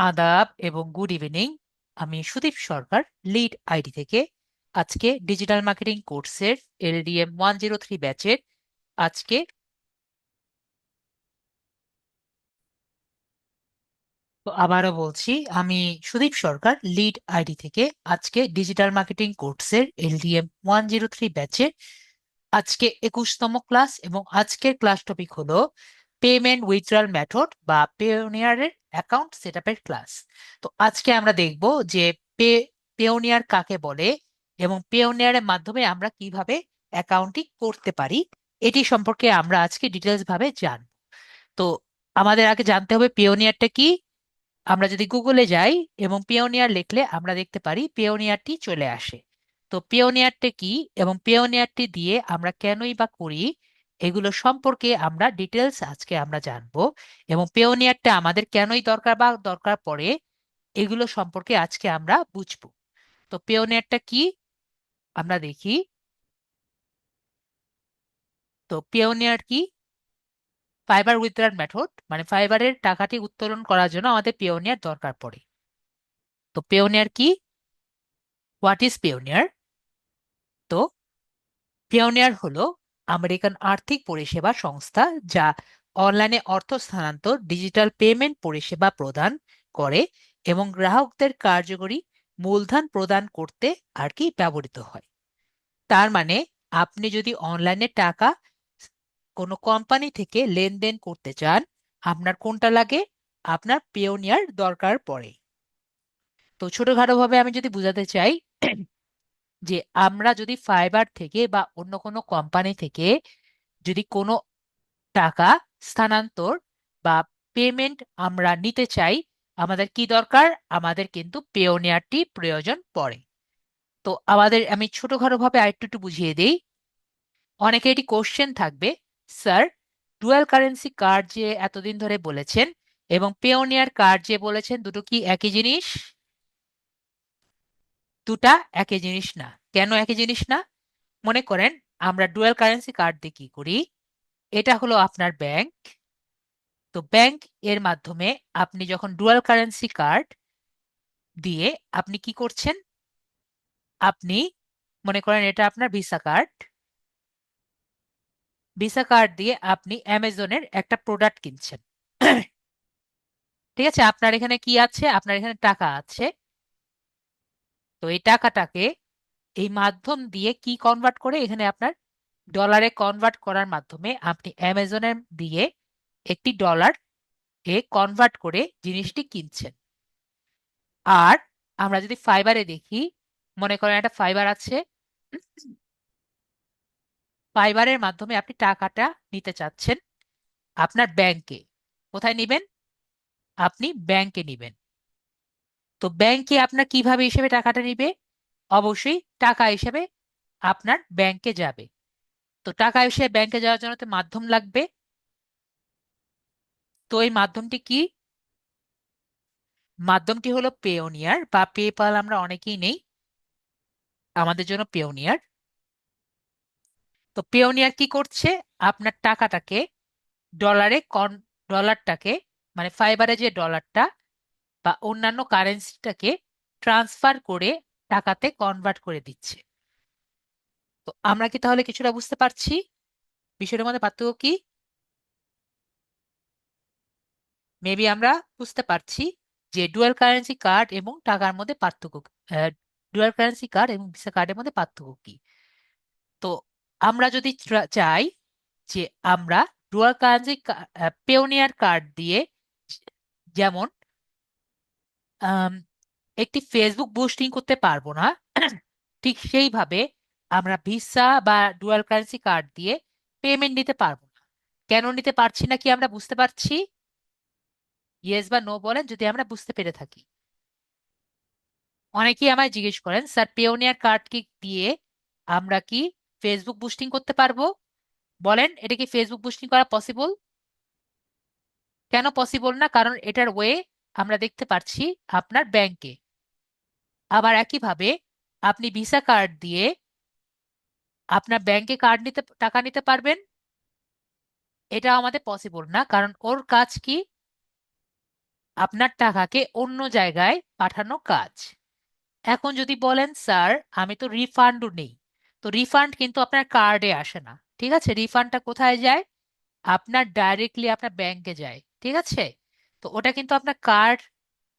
আদাব এবং good evening. আমি সুদীপ সরকার, লিড আইডি থেকে। আজকে ডিজিটাল মার্কেটিং কোর্সের LDM 103 ব্যাচের আজকে আবারও বলছি, আমি সুদীপ সরকার, লিড আইডি থেকে। আজকে ডিজিটাল মার্কেটিং কোর্সের LDM 103 ব্যাচের আজকে 21তম ক্লাস, এবং আজকের ক্লাস টপিক হলো পেমেন্ট উইথড্রয়াল মেথড বা পেওনিয়ারের অ্যাকাউন্ট সেটআপের ক্লাস। তো আজকে আমরা দেখব যে পে পেওনিয়ার কাকে বলে এবং পেওনিয়ারের মাধ্যমে আমরা কিভাবে অ্যাকাউন্টটি করতে পারি, এটি সম্পর্কে আমরা আজকে ডিটেলস ভাবে জানব। তো আমাদের আগে জানতে হবে পেওনিয়ারটা কি। আমরা যদি গুগলে যাই এবং পিওনিয়ার লিখলে আমরা দেখতে পারি পিওনিয়ারটি চলে আসে। তো পিওনিয়ারটা কি এবং পিওনিয়ারটি দিয়ে আমরা কেনই বা করি, এগুলো সম্পর্কে আমরা ডিটেলস আজকে আমরা জানবো। এবং পিওনিয়ারটা আমাদের কেনই দরকার বা দরকার পড়ে, এগুলো সম্পর্কে আজকে আমরা বুঝবো। তো পিওনিয়ারটা কি আমরা দেখি। তো পিওনিয়ার কি? ফাইবার উইথড্রয়াল মেথড, মানে ফাইবারের টাকাটি উত্তোলন করার জন্য আমাদের পিওনিয়ার দরকার পড়ে। তো পিওনিয়ার কি? What is pioneer? তো পিওনিয়ার হলো আমেরিকান আর্থিক পরিষেবা সংস্থা, যা অনলাইনে অর্থ স্থানান্তর, ডিজিটাল পেমেন্ট পরিষেবা প্রদান করে এবং গ্রাহকদের কার্যকরী মূলধন প্রদান করতে আর কি ব্যবহৃত হয়। তার মানে আপনি যদি অনলাইনে টাকা কোনো কোম্পানি থেকে লেনদেন করতে চান, আপনার কোনটা লাগে? আপনার পিওনিয়ার দরকার পড়ে। তো ছোটখাটো ভাবে আমি যদি বোঝাতে চাই যে আমরা যদি ফাইবার থেকে বা অন্য কোনো কোম্পানি থেকে যদি কোনো টাকা স্থানান্তর বা পেমেন্ট আমরা নিতে চাই, আমাদের কি দরকার? আমাদের কিন্তু পেওনিয়ারটি প্রয়োজন পড়ে। তো আমাদের আমি ছোটখাটো ভাবে আরেকটু একটু বুঝিয়ে দিই। অনেকে এটি কোশ্চেন থাকবে, স্যার, ডুয়াল কারেন্সি কার্ড যে এতদিন ধরে বলেছেন এবং পেওনিয়ার কার্ড যে বলেছেন, দুটো কি একই জিনিস? দুটা একই জিনিস না। কেন একই জিনিস না? মনে করেন আমরা ডুয়াল কারেন্সি কার্ড দিয়ে কি করি? এটা হলো আপনার ব্যাংক। তো ব্যাংক এর মাধ্যমে আপনি যখন ডুয়াল কারেন্সি কার্ড দিয়ে আপনি কি করছেন? আপনি মনে করেন এটা আপনার ভিসা কার্ড। ভিসা কার্ড দিয়ে আপনি অ্যামাজনের একটা প্রোডাক্ট কিনছেন। ঠিক আছে, আপনার এখানে কি আছে? আপনার এখানে টাকা আছে। তো এই টাকাটাকে এই মাধ্যম দিয়ে কি কনভার্ট করে, এখানে আপনার ডলারে কনভার্ট করার মাধ্যমে আপনি অ্যামাজনের দিয়ে একটি ডলার এ কনভার্ট করে জিনিসটি কিনছেন। আর আমরা যদি ফাইবারে দেখি, মনে করেন একটা ফাইবার আছে। ফাইবারের মাধ্যমে আপনি টাকাটা নিতে চাচ্ছেন আপনার ব্যাংকে। কোথায় নিবেন? আপনি ব্যাংকে নিবেন। তো ব্যাংকে আপনার কিভাবে হিসেবে টাকাটা নিবে? অবশ্যই টাকা হিসেবে আপনার ব্যাংকে যাবে। তো টাকা হিসেবে ব্যাংকে যাওয়ার জন্য তো মাধ্যম লাগবে। তো এই মাধ্যমটি কি? মাধ্যমটি হলো পেওনিয়ার বা পেপাল। আমরা অনেকেই নেই, আমাদের জন্য পেওনিয়ার। তো পেওনিয়ার কি করছে? আপনার টাকাটাকে ডলারে ডলারটাকে, মানে ফাইবারে যে ডলারটা বা অন্যান্য কারেন্সিটাকে ট্রান্সফার করে টাকাতে কনভার্ট করে দিচ্ছে। তো আমরা কি তাহলে কিছুটা বুঝতে পারছি বিষয়টার মধ্যে পার্থক্য কি? মেবি আমরা বুঝতে পারছি যে ডুয়াল কারেন্সি কার্ড এবং টাকার মধ্যে পার্থক্য, ডুয়াল কারেন্সি কার্ড এবং ভিসা কার্ডের মধ্যে পার্থক্য কি। তো আমরা যদি চাই যে আমরা ডুয়াল কারেন্সি পেওনিয়ার কার্ড দিয়ে, যেমন আম, একটি ফেসবুক বুস্টিং করতে পারবো না, ঠিক সেইভাবে আমরা ভিসা বা ডুয়াল কারেন্সি কার্ড দিয়ে পেমেন্ট নিতে পারবো না। কেন নিতে পারছি না কি আমরা বুঝতে পারছি? ইয়েস বা নো বলেন যদি আমরা বুঝতে পেরে থাকি। অনেকেই আমায় জিজ্ঞেস করেন, স্যার, পেওনিয়ার কার্ড কি দিয়ে আমরা কি ফেসবুক বুস্টিং করতে পারবো? বলেন, এটা কি ফেসবুক বুস্টিং করা পসিবল? কেন পসিবল না? কারণ এটার ওয়ে আমরা দেখতে পাচ্ছি আপনার ব্যাংকে। আবার একইভাবে আপনি ভিসা কার্ড দিয়ে আপনার ব্যাংকে কার্ড নিতে টাকা নিতে পারবেন, এটা আমাদের পসিবল না, কারণ ওর কাজ কি? আপনার টাকাকে অন্য জায়গায় পাঠানো কাজ। এখন যদি বলেন স্যার আমি তো রিফান্ডও নেই, তো রিফান্ড কিন্তু আপনার কার্ডে আসে না, ঠিক আছে? রিফান্ডটা কোথায় যায়? আপনার ডাইরেক্টলি আপনার ব্যাংকে যায়, ঠিক আছে? তো ওটা কিন্তু আপনার কার্ড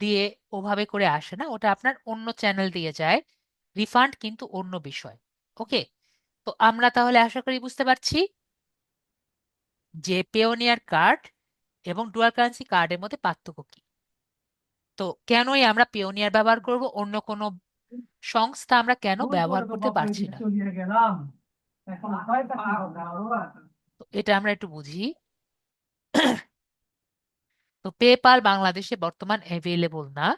দিয়ে ওভাবে করে আসে না, ওটা আপনার অন্য চ্যানেল দিয়ে যায়। রিফান্ড কিন্তু অন্য বিষয়। ওকে, তো আমরা তাহলে আশা করি বুঝতে পারছি যে পেওনিয়ার কার্ড এবং ডুয়াল কারেন্সি কার্ডের মধ্যে পার্থক্য কি। তো কেনই আমরা পেওনিয়ার ব্যবহার করব, অন্য কোনো সংস্থা আমরা কেন ব্যবহার করতে পারছি না? তো এটা আমরা একটু বুঝি। তো পেপাল বাংলাদেশে বর্তমান অ্যাভেলেবল না।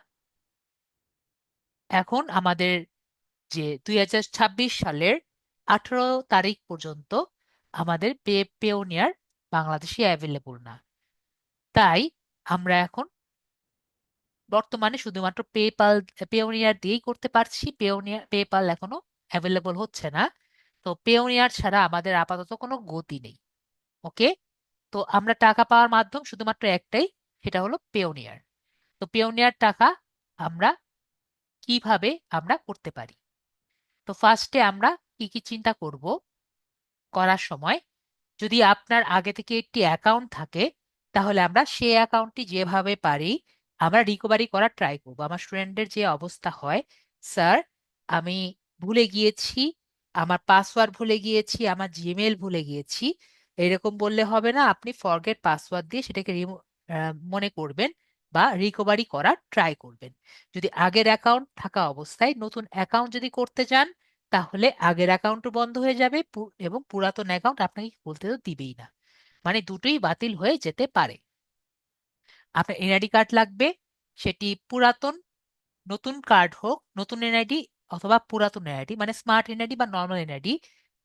এখন আমাদের যে 2026 সালের 18 তারিখ পর্যন্ত আমাদের পেওনিয়ার বাংলাদেশে অ্যাভেলেবল না। তাই আমরা এখন বর্তমানে শুধুমাত্র পেওনিয়ার দিয়েই করতে পারছি। পেপাল এখনো অ্যাভেলেবল হচ্ছে না। তো পেওনিয়ার ছাড়া আমাদের আপাতত কোনো গতি নেই। ওকে, তো আমরা টাকা পাওয়ার মাধ্যম শুধুমাত্র একটাই, সেটা হলো পেওনিয়ার। তো পেওনিয়ার টাকা আমরা কিভাবে আমরা করতে পারি? তো ফার্স্টে আমরা কি কি চিন্তা করব করার সময়, যদি আপনার আগে থেকে একটি অ্যাকাউন্ট থাকে তাহলে আমরা সেই অ্যাকাউন্টটি যেভাবে পারি আমরা রিকভারি করার ট্রাই করব। আমার স্টুডেন্টদের যে অবস্থা হয়, স্যার আমি ভুলে গিয়েছি, আমার পাসওয়ার্ড ভুলে গিয়েছি, আমার জিমেল ভুলে গিয়েছি, এরকম বললে হবে না। আপনি ফরগেট পাসওয়ার্ড দিয়ে সেটাকে মনে করবেন বা রিকভারি করার ট্রাই করবেন। যদি আগের অ্যাকাউন্ট থাকা অবস্থায় নতুন অ্যাকাউন্ট যদি করতে চান তাহলে আগের অ্যাকাউন্টও বন্ধ হয়ে যাবে এবং পুরাতন অ্যাকাউন্ট আপনাকে খুলতে তো দিবেই না। মানে দুটোই বাতিল হয়ে যেতে পারে। আপনার এনআইডি কার্ড লাগবে, সেটি পুরাতন নতুন কার্ড হোক, নতুন এনআইডি অথবা পুরাতন এনআইডি, মানে স্মার্ট এনআইডি বা নর্মাল এনআইডি,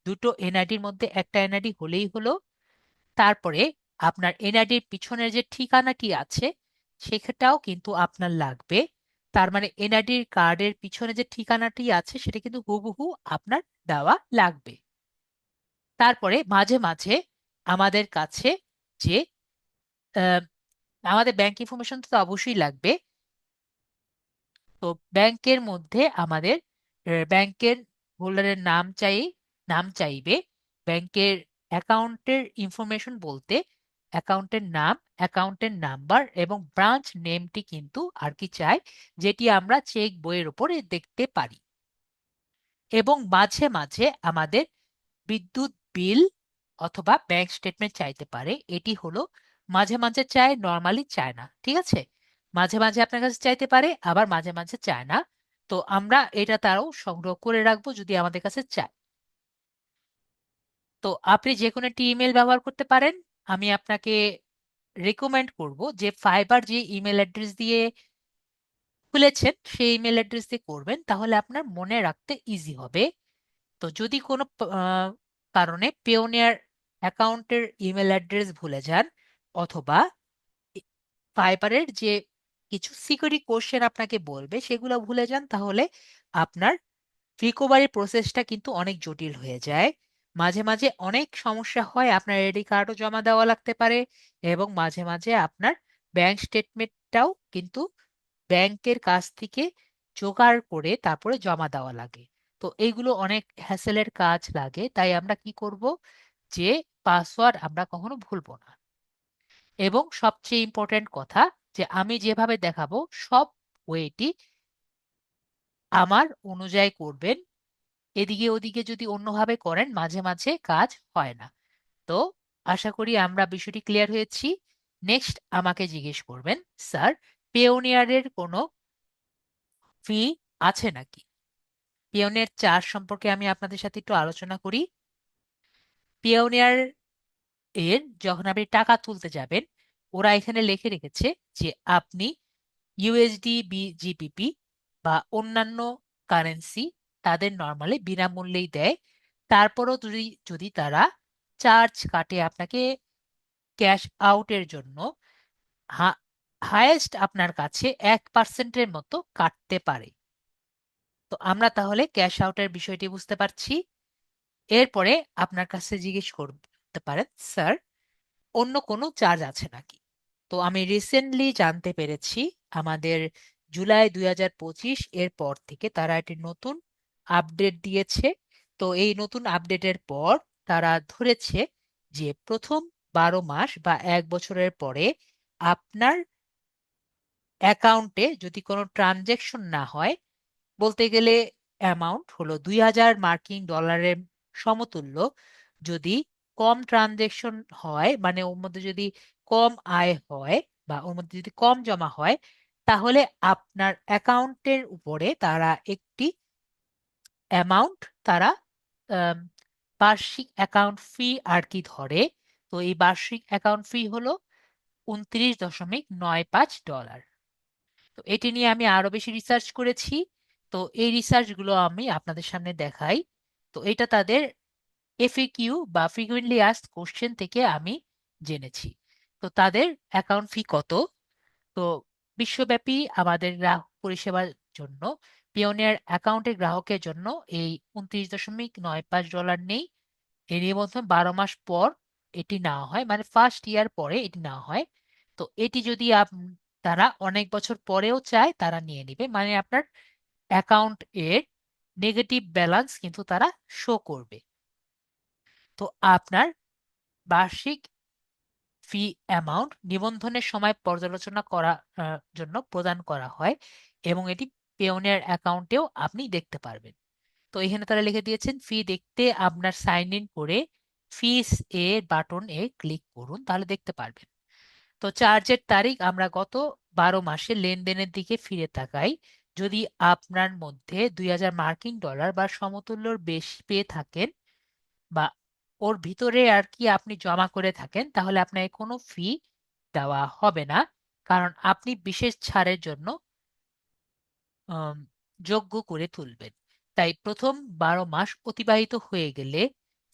দুটো এনআইডির মধ্যে একটা এনআইডি হলেই হলো। তারপরে আপনার এনআইডির পিছনের যে ঠিকানাটি আছে সেটাও কিন্তু আপনার লাগবে। তার মানে এনআইডির কার্ডের পিছনে যে ঠিকানাটি আছে সেটা কিন্তু হুবহু আপনার দেওয়া লাগবে। তারপরে মাঝে মাঝে আমাদের কাছে যে আহ, আমাদের ব্যাংক ইনফরমেশন তো অবশ্যই লাগবে। তো ব্যাংকের মধ্যে আমাদের ব্যাংকের হোল্ডারের নাম চাইবে। ব্যাংকের অ্যাকাউন্টের ইনফরমেশন বলতে অ্যাকাউন্টের নাম, অ্যাকাউন্টের নাম্বার এবং ব্রাঞ্চ নেমটি কিন্তু আর কি চাই, যেটি আমরা চেক বইয়ের উপরে দেখতে পারি। এবং মাঝে মাঝে আমাদের বিদ্যুৎ বিল অথবা ব্যাংক স্টেটমেন্ট চাইতে পারে। এটি হলো মাঝে মাঝে চায়, নর্মালি চায় না, ঠিক আছে? মাঝে মাঝে আপনার কাছে চাইতে পারে, আবার মাঝে মাঝে চায় না। তো আমরা এটা তারও সংগ্রহ করে রাখবো যদি আমাদের কাছে চায়। তো আপনি যে কোনো একটি ইমেল ব্যবহার করতে পারেন। আমি আপনাকে রেকমেন্ড করব যে ফাইবার যে ইমেল অ্যাড্রেস দিয়ে খুলেছেন সেই ইমেল অ্যাড্রেস দিয়ে করবেন, তাহলে আপনার মনে রাখতে ইজি হবে। তো যদি কোনো কারণে পেওনিয়ার অ্যাকাউন্টের ইমেল অ্যাড্রেস ভুলে যান অথবা ফাইবারের যে কিছু সিকিউরিটি কোশ্চেন আপনাকে বলবে সেগুলো ভুলে যান, তাহলে আপনার রিকভারি প্রসেসটা কিন্তু অনেক জটিল হয়ে যায়। মাঝে মাঝে অনেক সমস্যা হয়, আপনার আইডি কার্ডও জমা দেওয়া লাগতে পারে এবং মাঝে মাঝে আপনার ব্যাংক স্টেটমেন্টটাও কিন্তু ব্যাংকের কাছ থেকে জোগাড় করে তারপরে জমা দেওয়া লাগে। তো এইগুলো অনেক হ্যাসেলের কাজ লাগে, তাই আমরা কি করব, যে পাসওয়ার্ড আমরা কখনো ভুলবো না। এবং সবচেয়ে ইম্পর্টেন্ট কথা, যে আমি যেভাবে দেখাবো সব ওয়েটি আমার অনুযায়ী করবেন। এদিকে ওদিকে যদি অন্যভাবে করেন মাঝে মাঝে কাজ হয় না। তো আশা করি আমরা বিষয়টি ক্লিয়ার হয়েছি। নেক্সট আমাকে জিজ্ঞেস করবেন, স্যার পেওনিয়ারের কোনো ফি আছে নাকি? পিওনিয়ার চার্জ সম্পর্কে আমি আপনাদের সাথে একটু আলোচনা করি। পিওনিয়ার এর যখন আপনি টাকা তুলতে যাবেন, ওরা এখানে লিখে রেখেছে যে আপনি ইউএসডি জিবিপি বা অন্যান্য কারেন্সি তাদের নর্মালি বিনামূল্যেই দেয়। তারপরও যদি যদি তারা চার্জ কাটে আপনাকে ক্যাশ আউটের জন্য, হায়েস্ট আপনার কাছে 1%-এর মতো কাটতে পারে। তো আমরা তাহলে ক্যাশ আউটের বিষয়টি বুঝতে পারছি। এরপরে আপনার কাছে জিজ্ঞেস করতে পারেন, স্যার অন্য কোনো চার্জ আছে নাকি? তো আমি রিসেন্টলি জানতে পেরেছি আমাদের জুলাই 2025 এর পর থেকে তারা একটি নতুন আপডেট দিয়েছে। তো এই নতুন আপডেটের পর তারা ধরেছে যে প্রথম 12 মাস বা 1 বছরের পরে আপনার অ্যাকাউন্টে যদি কোনো ট্রানজেকশন না হয়, বলতে গেলে অ্যামাউন্ট হলো 2000 মার্কিন ডলারের সমতুল্য, যদি কম ট্রানজেকশন হয়, মানে ওর মধ্যে যদি কম আয় হয় বা ওর মধ্যে যদি কম জমা হয়, তাহলে আপনার অ্যাকাউন্টের উপরে তারা একটি অ্যামাউন্ট তারা আম, বার্ষিক অ্যাকাউন্ট ফি আর কি ধরে। তো এই বার্ষিক অ্যাকাউন্ট ফি হলো 29.95 ডলার। তো এটি নিয়ে আমি আরো বেশি রিসার্চ করেছি। তো এই রিসার্চ গুলো আমি আপনাদের সামনে দেখাই। তো এটা তাদের এফএকিউ বা ফ্রিকুয়েন্টলি আস্কড কোশ্চেন থেকে আমি জেনেছি। তো তাদের অ্যাকাউন্ট ফি কত? তো বিশ্বব্যাপী আমাদের গ্রাহক পরিষেবার জন্য পিওনিয়ার অ্যাকাউন্টের গ্রাহকের জন্য এই 29.95 ডলার নেই। এর মধ্যে 12 মাস পর এটি নেওয়া হয়, মানে ফার্স্ট ইয়ার পরে এটি নেওয়া হয়। তো এটি যদি তারা অনেক বছর পরেও চায় তারা নিয়ে নিবে, মানে আপনার অ্যাকাউন্ট এর নেগেটিভ ব্যালেন্স কিন্তু তারা শো করবে। তো আপনার বার্ষিক ফি অ্যামাউন্ট নিবন্ধনের সময় পর্যালোচনা করা জন্য প্রদান করা হয়, এবং এটি পেওনিয়ার অ্যাকাউন্টেও আপনি দেখতে পারবেন। তো এখানে তারা লিখে দিয়েছেন ফি দেখতে আপনার সাইন ইন করে ফিস এ বাটন এ ক্লিক করুন, তাহলে দেখতে পারবেন। তো চার্জের তারিখ আমরা গত 12 মাসে লেনদেনের দিকে ফিরে তাকাই। যদি আপনার মধ্যে 2000 মার্কিন ডলার বা সমতুল্যর বেশি পেয়ে থাকেন বা ওর ভিতরে আর কি আপনি জমা করে থাকেন, তাহলে আপনাকে কোনো ফি দেওয়া হবে না, কারণ আপনি বিশেষ ছাড়ের জন্য আম, যোগ্য করে তুলবেন। তাই প্রথম 12 মাস অতিবাহিত হয়ে গেলে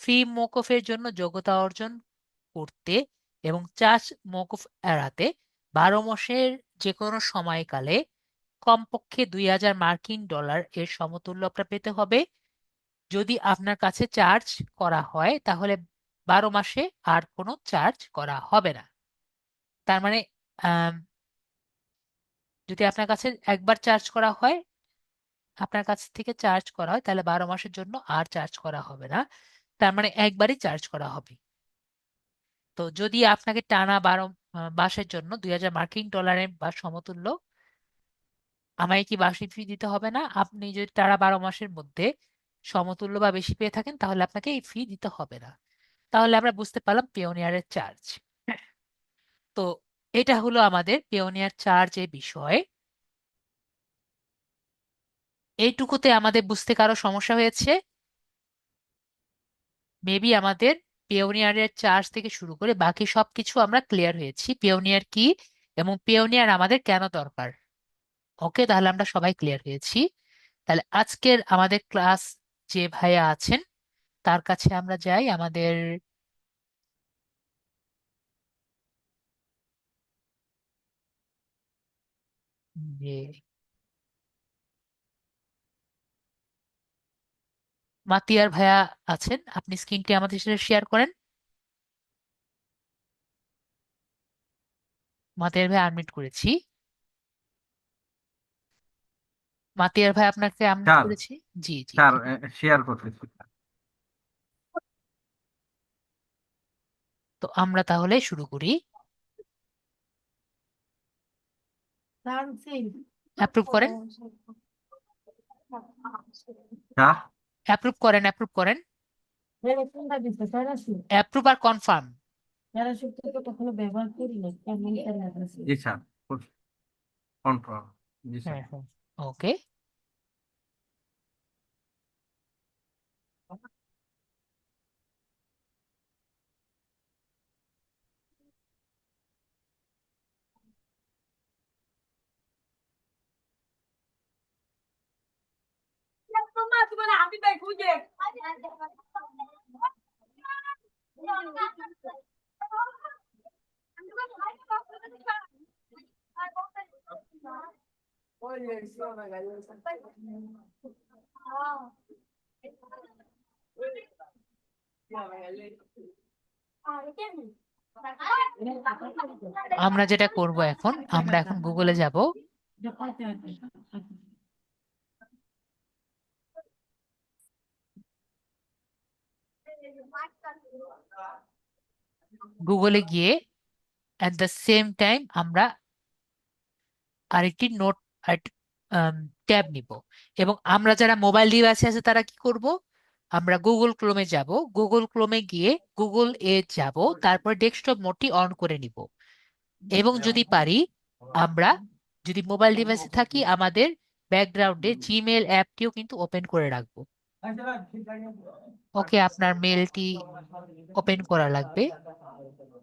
ফি মওকুফের জন্য যোগ্যতা অর্জন করতে এবং চার্জ মওকুফ এড়াতে 12 মাসের যে কোনো সময়কালে কমপক্ষে 2000 মার্কিন ডলার এর সমতুল্য আপনার পেতে হবে। যদি আপনার কাছে চার্জ করা হয় তাহলে 12 মাসে আর কোনো চার্জ করা হবে না। তার মানে আম, যদি আপনার কাছে একবার চার্জ করা হয়, আপনার কাছ থেকে চার্জ করা হয়, তাহলে 12 মাসের জন্য আর চার্জ করা হবে না। তার মানে একবারই চার্জ করা হবে। তো যদি আপনাকে টানা 12 মাসের জন্য 2000 মার্কিন ডলারের বা সমতুল্য, আমায় কি বার্ষিক ফি দিতে হবে না। আপনি যদি টানা 12 মাসের মধ্যে সমতুল্য বা বেশি পেয়ে থাকেন তাহলে আপনাকে এই ফি দিতে হবে না। তাহলে আমরা বুঝতে পারলাম পেওনিয়ারের চার্জ। তো এটা হলো আমাদের পেওনিয়ার চার্জ এর বিষয়। এইটুকুতে আমাদের বুঝতে কারো সমস্যা হয়েছে? মেবি আমাদের পেওনিয়ারের চার্জ থেকে শুরু করে বাকি সবকিছু আমরা ক্লিয়ার হয়েছি, পেওনিয়ার কি এবং পেওনিয়ার আমাদের কেন দরকার। ওকে, তাহলে আমরা সবাই ক্লিয়ার হয়েছি। তাহলে আজকের আমাদের ক্লাস যে ভাইয়া আছেন তার কাছে আমরা যাই। আমাদের যে মাতিয়ার ভাইয়া আছেন, আপনি স্ক্রিনটি আমাদের সাথে শেয়ার করেন। মাতিয়ার ভাই আনমিউট করেছি। মাতিয়ার ভাই আপনাকে আনমিউট স্যার করেছি। জি জি, স্যার ঠিক আছে। শেয়ার করতেছি। তো আমরা তাহলে শুরু করি। অ্যাপ্রুভ করেন, স্যার অ্যাপ্রুভ করেন, অ্যাপ্রুভ করেন, অ্যাপ্রুভ আর কনফার্ম। জি স্যার, কনফার্ম। জি স্যার। হ্যাঁ হ্যাঁ, ওকে। আমরা যেটা করব এখন, আমরা এখন গুগলে যাব। গুগলে গিয়ে অ্যাট দ্য সেম টাইম আমরা আরেকটি নোট ট্যাব নিব। এবং আমরা যারা মোবাইল ডিভাইসে আছে তারা কি করব, আমরা গুগল ক্রোমে যাব। গুগল ক্রোমে গিয়ে গুগল এ যাব, তারপর ডেস্কটপ মোডটি অন করে নিব। এবং যদি পারি, আমরা যদি মোবাইল ডিভাইসে থাকি, আমাদের ব্যাকগ্রাউন্ডে জিমেল অ্যাপটিও কিন্তু ওপেন করে রাখবো। ওকে, আপনার মেলটি ওপেন করা লাগবে।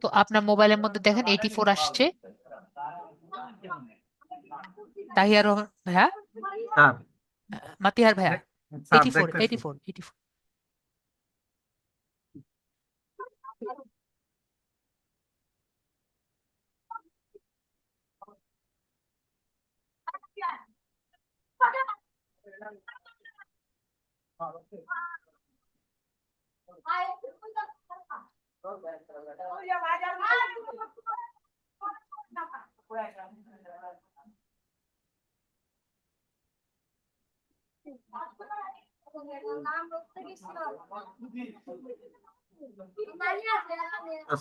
তো আপনার মোবাইলের মধ্যে দেখেন 84 আসছে। তাহিয়ার ভাইয়া, স্যার মাতিহার ভাইয়া, স্যার 84 দেখতেছি। 84 84।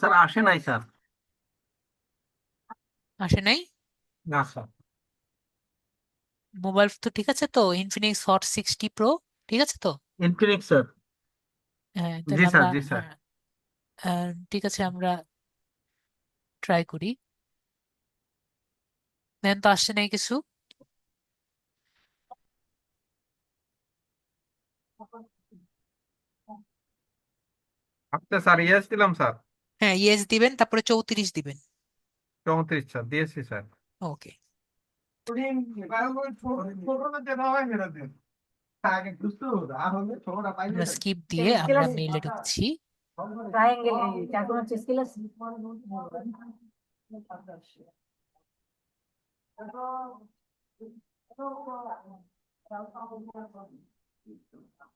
স্যার আসে নাই স্যার। আসে নাই? না স্যার। মোবাইল তো ঠিক আছে তো? ইনফিনিক্স হট 60 প্রো ঠিক আছে তো? Infinix sir. হ্যাঁ, জি তাহলে স্যার, আমরা, জি স্যার। ঠিক আছে, আমরা ট্রাই করি। দেন তো আসছে নাই কিছু। আপনি স্যার ইয়েস দিলাম স্যার। হ্যাঁ, ইয়েস দিবেন, তারপরে 34 দিবেন। 34 স্যার দিয়েছি স্যার। ওকে, আমরা স্কিপ দিয়ে আমরা মেইলে ঢুকছি।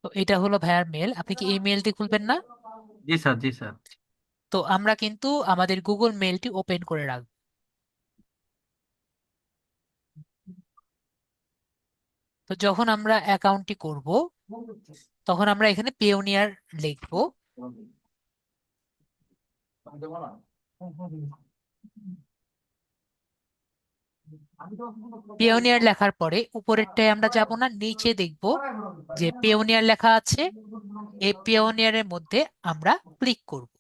তো এটা হলো ভাইয়ার মেল, আপনি কি এই মেলটি খুলবেন না? জি স্যার, জি স্যার। তো আমরা কিন্তু আমাদের গুগল মেলটি ওপেন করে রাখবো। তো যখন আমরা অ্যাকাউন্টটি করব, তখন আমরা এখানে পেওনিয়ার লিখবো। পেওনিয়ার লেখার পরে উপরেরটায় আমরা যাব না, নিচে দেখব যে পেওনিয়ার লেখা আছে। এই পেওনিয়ারের মধ্যে আমরা ক্লিক করব।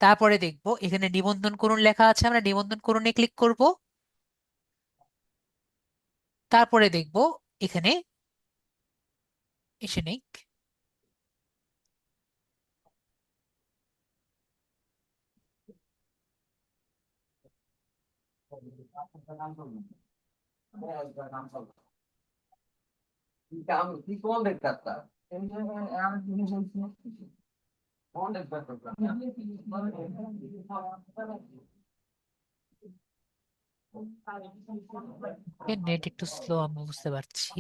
তারপরে দেখব এখানে নিবন্ধন করুন লেখা আছে, আমরা নিবন্ধন করুনে ক্লিক করব। তারপরে দেখব এখানে এসে নেই। নেট একটু স্লো, আমি বুঝতে পারছি।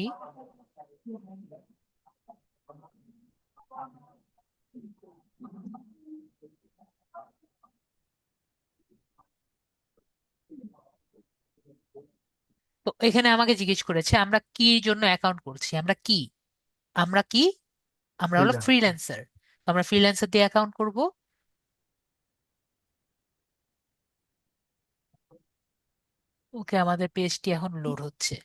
তো এখানে আমাকে জিজ্ঞেস করেছে আমরা কি জন্য অ্যাকাউন্ট করছি। আমরা কি, আমরা কি, আমরা হলো ফ্রিল্যান্স। ফ্রিল্যান্সার। তো আমরা ফ্রিল্যান্সার দিয়ে অ্যাকাউন্ট করব। ওকে, আমাদের পেজটি এখন লোড হচ্ছে।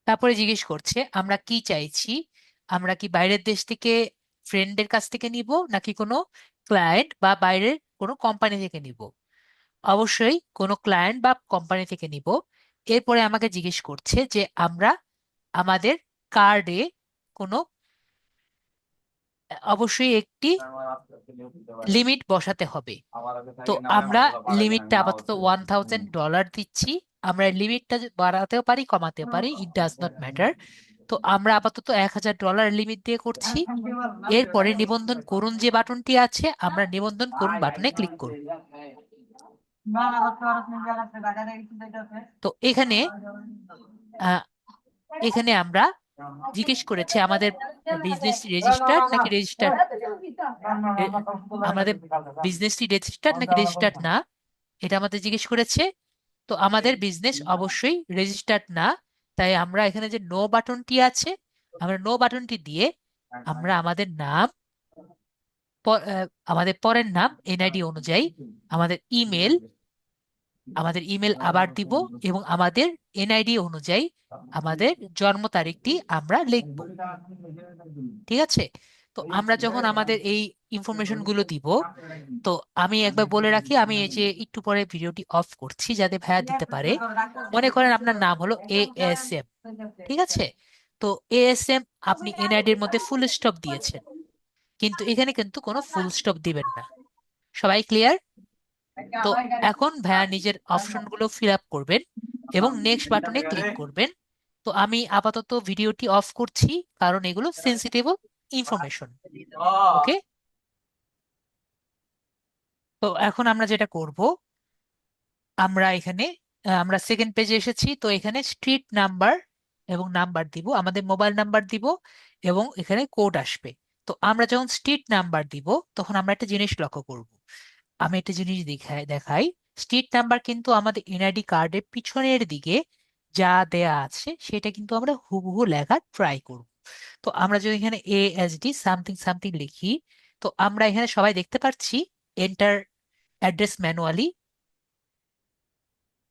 তারপরে জিজ্ঞেস করছে আমরা কি চাইছি, আমরা কি বাইরের দেশ থেকে ফ্রেন্ডের কাছ থেকে নিব, নাকি কোনো ক্লায়েন্ট বা বাইরের কোনো কোম্পানি থেকে নিব। অবশ্যই কোনো ক্লায়েন্ট বা কোম্পানি থেকে নিব। এরপরে আমাকে জিজ্ঞেস করছে যে আমরা আমাদের কার্ডে কোনো, অবশ্যই একটি লিমিট বসাতে হবে। তো আমরা লিমিটটা আপাতত $1000 দিচ্ছি। আমরা লিমিটটা বাড়াতেও পারি, কমাতেও পারি, ইট ডাজ নট ম্যাটার। তো আমরা আপাতত $1000 লিমিট দিয়ে করছি। এরপরে নিবন্ধন করুন যে বাটনটি আছে, আমরা নিবন্ধন করুন বাটনে ক্লিক করব। তো এখানে আহ, এখানে আমরা জিজ্ঞেস করেছে আমাদের বিজনেস রেজিস্টার্ড নাকি রেজিস্টার্ড, আমাদের বিজনেসটি রেজিস্টার্ড নাকি রেজিস্টার্ড না, এটা আমাদের জিজ্ঞেস করেছে। তো আমাদের বিজনেস অবশ্যই রেজিস্টার্ড না, তাই আমরা এখানে যে নো বাটনটি আছে, আমরা নো বাটনটি দিয়ে আমরা আমাদের নাম, আমাদের পরের নাম এনআইডি অনুযায়ী আমাদের ইমেল, আমাদের ইমেল আবার দিব, এবং আমাদের এনআইডি অনুযায়ী আমাদের জন্ম তারিখটি আমরা লিখব। ঠিক আছে? তো আমরা যখন আমাদের এই ইনফরমেশন গুলো দিব, তো আমি একবার বলে রাখি, আমি এই যে একটু পরে ভিডিওটি অফ করছি যাতে ভাইয়া দিতে পারে। মনে করেন আপনার নাম হলো ASM, ঠিক আছে? তো ASM আপনি এনআইডি এর মধ্যে ফুল স্টপ দিয়েছেন, কিন্তু এখানে কিন্তু কোনো ফুল স্টপ দিবেন না। সবাই ক্লিয়ার? তো এখন ভাইয়া নিজের অপশনগুলো ফিল আপ করবেন এবং নেক্সট বাটনে ক্লিক করবেন। তো আমি আপাতত ভিডিওটি অফ করছি, কারণ এগুলো সেন্সিটিভ ইনফরমেশন। ওকে? তো এখন আমরা যেটা করব, আমরা এখানে আমরা সেকেন্ড পেজে এসেছি। তো এখানে স্ট্রিট নাম্বার এবং নাম্বার দিব, আমাদের মোবাইল নাম্বার দিব, এবং এখানে কোড আসবে। তো আমরা যখন স্ট্রিট নাম্বার দিব, তখন আমরা একটা জিনিস লক্ষ্য করব। আমি একটা জিনিস দেখাই। স্ট্রিট নাম্বার কিন্তু আমাদের এনআইডি কার্ডের পিছনের দিকে যা দেয়া আছে সেটা কিন্তু আমরা হুবহু লেখার ট্রাই করব। তো আমরা যদি এখানে ASD সামথিং সামথিং লিখি, তো আমরা এখানে সবাই দেখতে পাচ্ছি এন্টার অ্যাড্রেস ম্যানুয়ালি।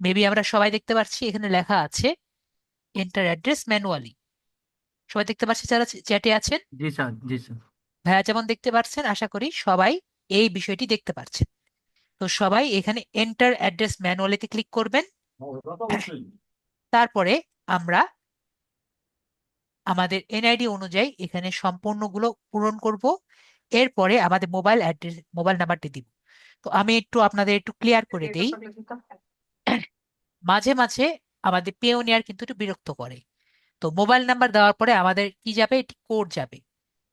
মেবি আমরা সবাই দেখতে পাচ্ছি এখানে লেখা আছে এন্টার অ্যাড্রেস ম্যানুয়ালি। সবাই দেখতে পাচ্ছি যারা চ্যাটে আছেন? জি স্যার, জি স্যার। ভাইয়া যেমন দেখতে পাচ্ছেন, আশা করি সবাই এই বিষয়টি দেখতে পাচ্ছেন। তো সবাই এখানে এন্টার অ্যাড্রেস ম্যানুয়ালিতে ক্লিক করবেন। তারপরে আমরা আমাদের এনআইডি অনুযায়ী এখানে সম্পূর্ণগুলো পূরণ করব। এরপরে আমাদের মোবাইল অ্যাড্রেস, মোবাইল নাম্বারটি দিব। তো আমি একটু আপনাদের একটু ক্লিয়ার করে দেই। মাঝে মাঝে আমাদের পেওনিয়ার কিন্তু একটু বিরক্ত করে। তো মোবাইল নাম্বার দেওয়ার পরে আমাদের কি যাবে, একটি কোড যাবে।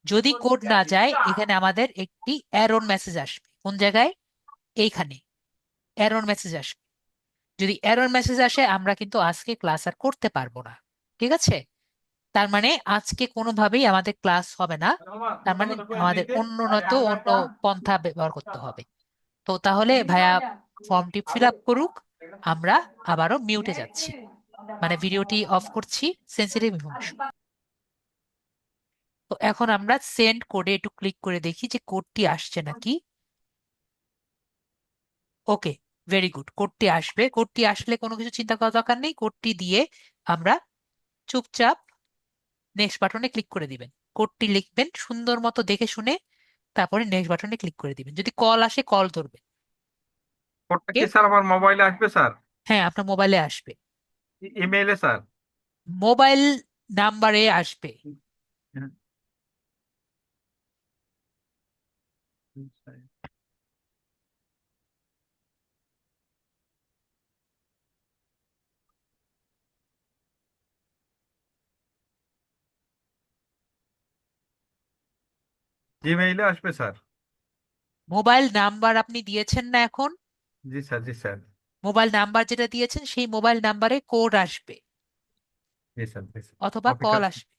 যদি কোড না যায়, এখানে আমাদের একটি এরর মেসেজ আসবে। কোন জায়গায়? এইখানে এরর মেসেজ আসবে। যদি এরর মেসেজ আসে, আমরা কিন্তু আজকে ক্লাস আর করতে পারবো না। ঠিক আছে? তার মানে আজকে কোনোভাবেই আমাদের ক্লাস হবে না। তার মানে আমাদের অন্য নয়তো অন্য পন্থা ব্যবহার করতে হবে। তো তাহলে ভাইয়া ফর্মটি ফিল আপ করুক। আমরা আবারও মিউটে যাচ্ছি, মানে ভিডিওটি অফ করছি, সেন্সিটিভ ইনফরমেশন। তো এখন আমরা সেন্ড কোডে একটু ক্লিক করে দেখি যে কোডটি আসছে নাকি। ওকে, ভেরি গুড, কোডটি আসবে। কোডটি আসলে কোনো কিছু চিন্তা করার দরকার নেই, কোডটি দিয়ে আমরা চুপচাপ নেক্সট বাটনে ক্লিক করে দিবেন। কোডটি লিখবেন সুন্দর মতো দেখে শুনে, তারপরে নেক্সট বাটনে ক্লিক করে দিবেন। যদি কল আসে, কল ধরবেন। কোডটা ওকে? কি স্যার আমার মোবাইলে আসবে স্যার? হ্যাঁ, আপনার মোবাইলে আসবে, ইমেইলে স্যার? মোবাইল নাম্বারে আসবে। জিমেইলে আসবে স্যার? মোবাইল নাম্বার আপনি দিয়েছেন না এখন? জি স্যার, জি স্যার, মোবাইল নাম্বার যেটা দিয়েছেন সেই মোবাইল নাম্বারে কোড আসবে জি স্যার, জি স্যার। অথবা অপেক্ষা। কল আসবে,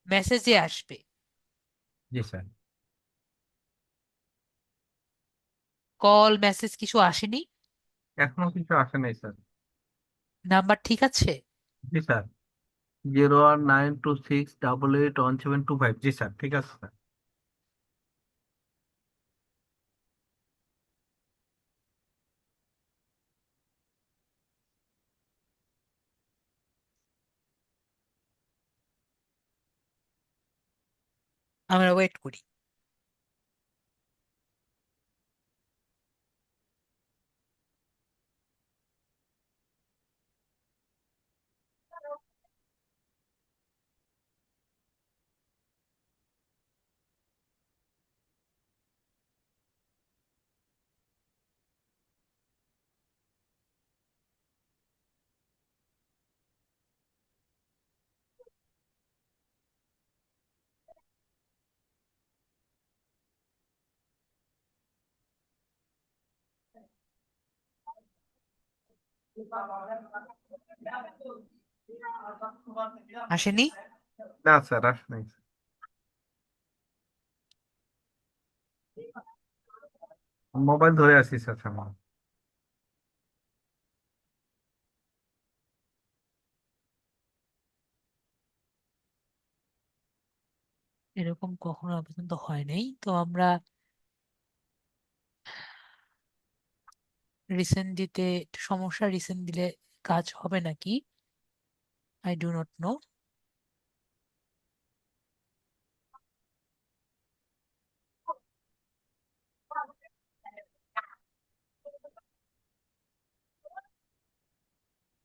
মেসেজে আসবে। জি স্যার। কল মেসেজ কিছু আসেনি? এখনো কিছু আসে নাই স্যার। নাম্বার ঠিক আছে? জি স্যার। 0192688175। জি স্যার, ঠিক আছে স্যার। আমরা ওয়েট করি। আসেনি? না স্যার, আসে নাই। মোবাইল ধরে আছি স্যার সামনে। এরকম কখনো পর্যন্ত হয় নাই, তো আমরা রিসেন্ট দিতে একটু সমস্যা, রিসেন্ট দিলে কাজ হবে নাকি আই ডু নট নো।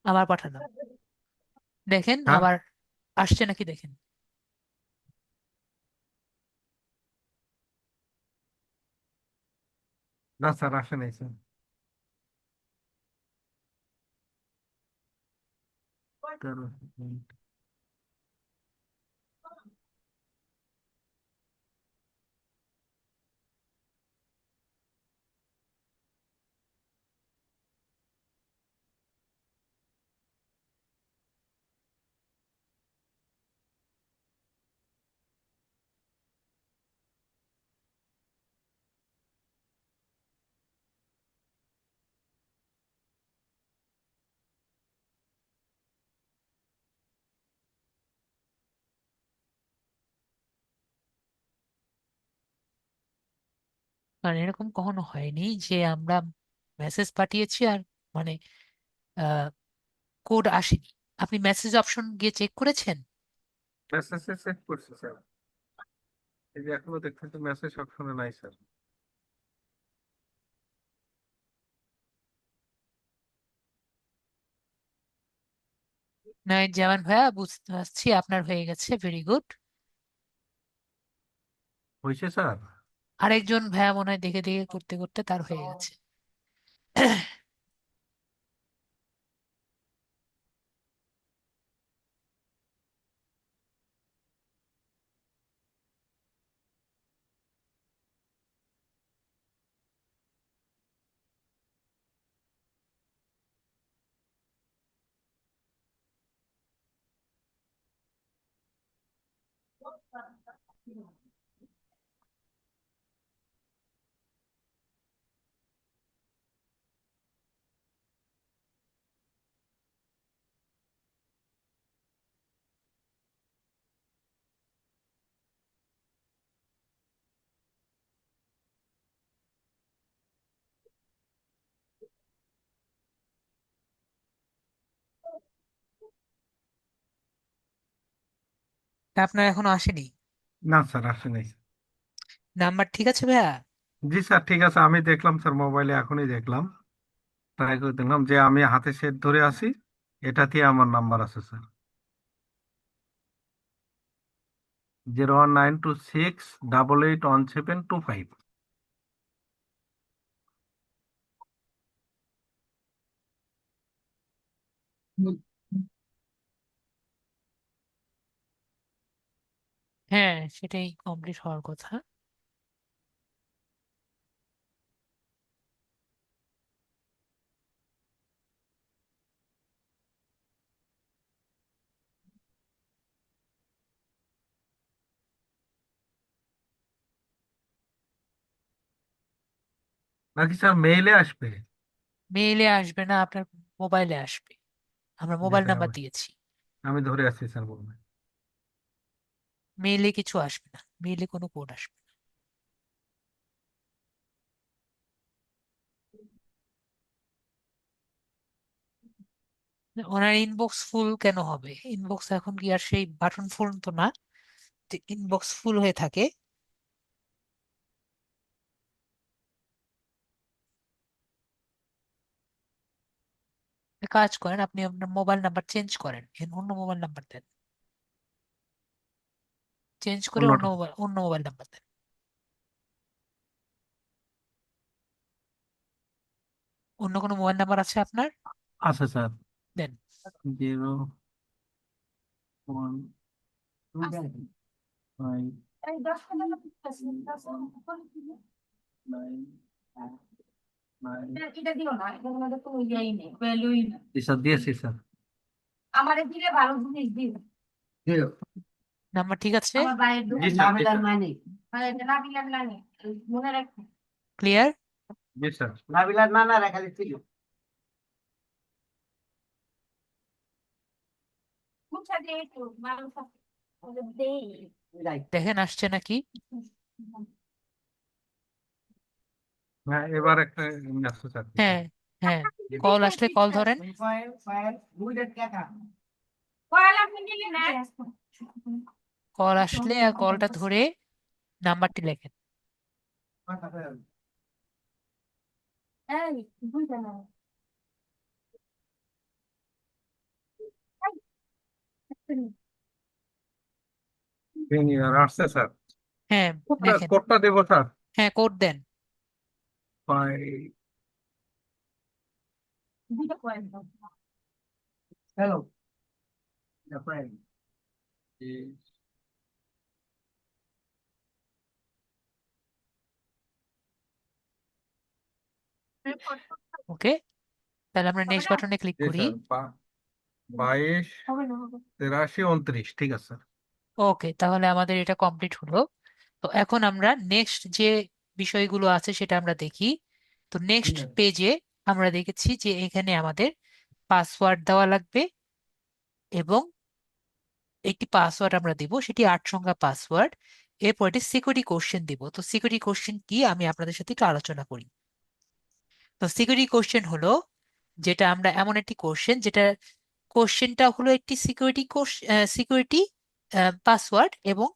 আবার পাঠালাম, দেখেন হ্যাঁ। আবার আসছে নাকি দেখেন। না স্যার, আসে নাই স্যার। 13 সেকেন্ড। কারণ এরকম কখনো হয়নি যে আমরা মেসেজ পাঠিয়েছি আর মানে কোড আসেনি। আপনি মেসেজ অপশন গিয়ে চেক করেছেন? মেসেজ চেক করছি স্যার। এই যে এখনো দেখতেছি মেসেজ অপশনে নাই স্যার। নয় জামান ভাইয়া, বুঝতে পারছি আপনার হয়ে গেছে, ভেরি গুড। হয়েছে স্যার। আরেকজন ভাইয়া মনে হয় দেখে দেখে করতে করতে তার হয়ে গেছে। তা আপনার এখনো আসেনি? না স্যার, আসে নাই। নাম্বার ঠিক আছে ভাইয়া? জি স্যার, ঠিক আছে, আমি দেখলাম স্যার, মোবাইলে এখনই দেখলাম। ট্রাই করে দেখলাম যে আমি হাতে সেট ধরে আছি, এটাতে আমার নাম্বার আছে স্যার। 01926881725। হ্যাঁ, সেটাই কমপ্লিট হওয়ার কথা। নাকি স্যার মেইলে আসবে? মেইলে আসবে না, আপনার মোবাইলে আসবে। আমরা জি মোবাইল স্যার, নাম্বার আমি দিয়েছি। আমি ধরে আছি স্যার, বলবেন। মেইলে কিছু আসবে না, মেইলে কোনো কোড আসবে না। ওনার ইনবক্স ফুল কেন হবে? ইনবক্স এখন কি আর সেই বাটন ফোন তো না যে ইনবক্স ফুল হয়ে থাকে। একটা কাজ করেন, আপনি আপনার মোবাইল নাম্বার চেঞ্জ করেন, অন্য মোবাইল নাম্বার দেন, চেঞ্জ করে অন্যটা অন্য মোবাইল নাম্বার দেন। অন্য কোনো মোবাইল নাম্বার আছে আপনার? আছে স্যার। দেন। 015 9 এটা দিও না, এটার মধ্যে কোনো ইয়াই নেই, ভ্যালুই নেই। জি স্যার, দিয়েছি স্যার। আমারে দিলে ভালো জিনিস দিও। নাম্বার ঠিক আছে? আমার বাইরের জি দোকান স্যার, জি নাবিলার স্যার, মানে বাইরে নাবিলার মানে মনে রাখো। ক্লিয়ার? জি স্যার। নাবিলার নানা রাখালে ছিল মুছা দিয়ে একটু মানুষ আছে ওদের দেই যাই। দেখেন আসছে নাকি? হ্যাঁ, এবার একটা মেসেজ আসছে স্যার। হ্যাঁ, হ্যাঁ, কল আসলে কল ধরেন। কয়লা মিনিলে না কল আসলে আর কলটা ধরে নাম্বারটি লেখেন। এই বুঝা না সিনিয়র আসছে স্যার। হ্যাঁ, কোডটা লেখেন। কোডটা দেবো স্যার। হ্যাঁ, কোড দেন। ফাইভ দুটো কয়েন হ্যালো ওকে, তাহলে আমরা নেক্সট বাটনে ক্লিক জি করি। স্যার, 22 হবে না হবে 83 29, ঠিক আছে স্যার। ওকে, তাহলে আমাদের এটা কমপ্লিট হলো। তো এখন আমরা নেক্সট যে বিষয়গুলো আছে সেটা আমরা দেখি। তো নেক্সট পেজে আমরা দেখেছি যে এখানে আমাদের পাসওয়ার্ড দেওয়া লাগবে এবং একটি পাসওয়ার্ড আমরা দিব, সেটি 8 সংখ্যা পাসওয়ার্ড। এরপর একটি সিকিউরিটি কোশ্চেন দিব। তো সিকিউরিটি কোশ্চেন কি আমি আপনাদের সাথে একটু আলোচনা করি। তো সিকিউরিটি কোশ্চেন হলো যেটা আমরা এমন একটি কোশ্চেন যেটা কোশ্চেনটা হলো একটি সিকিউরিটি পাসওয়ার্ড এবং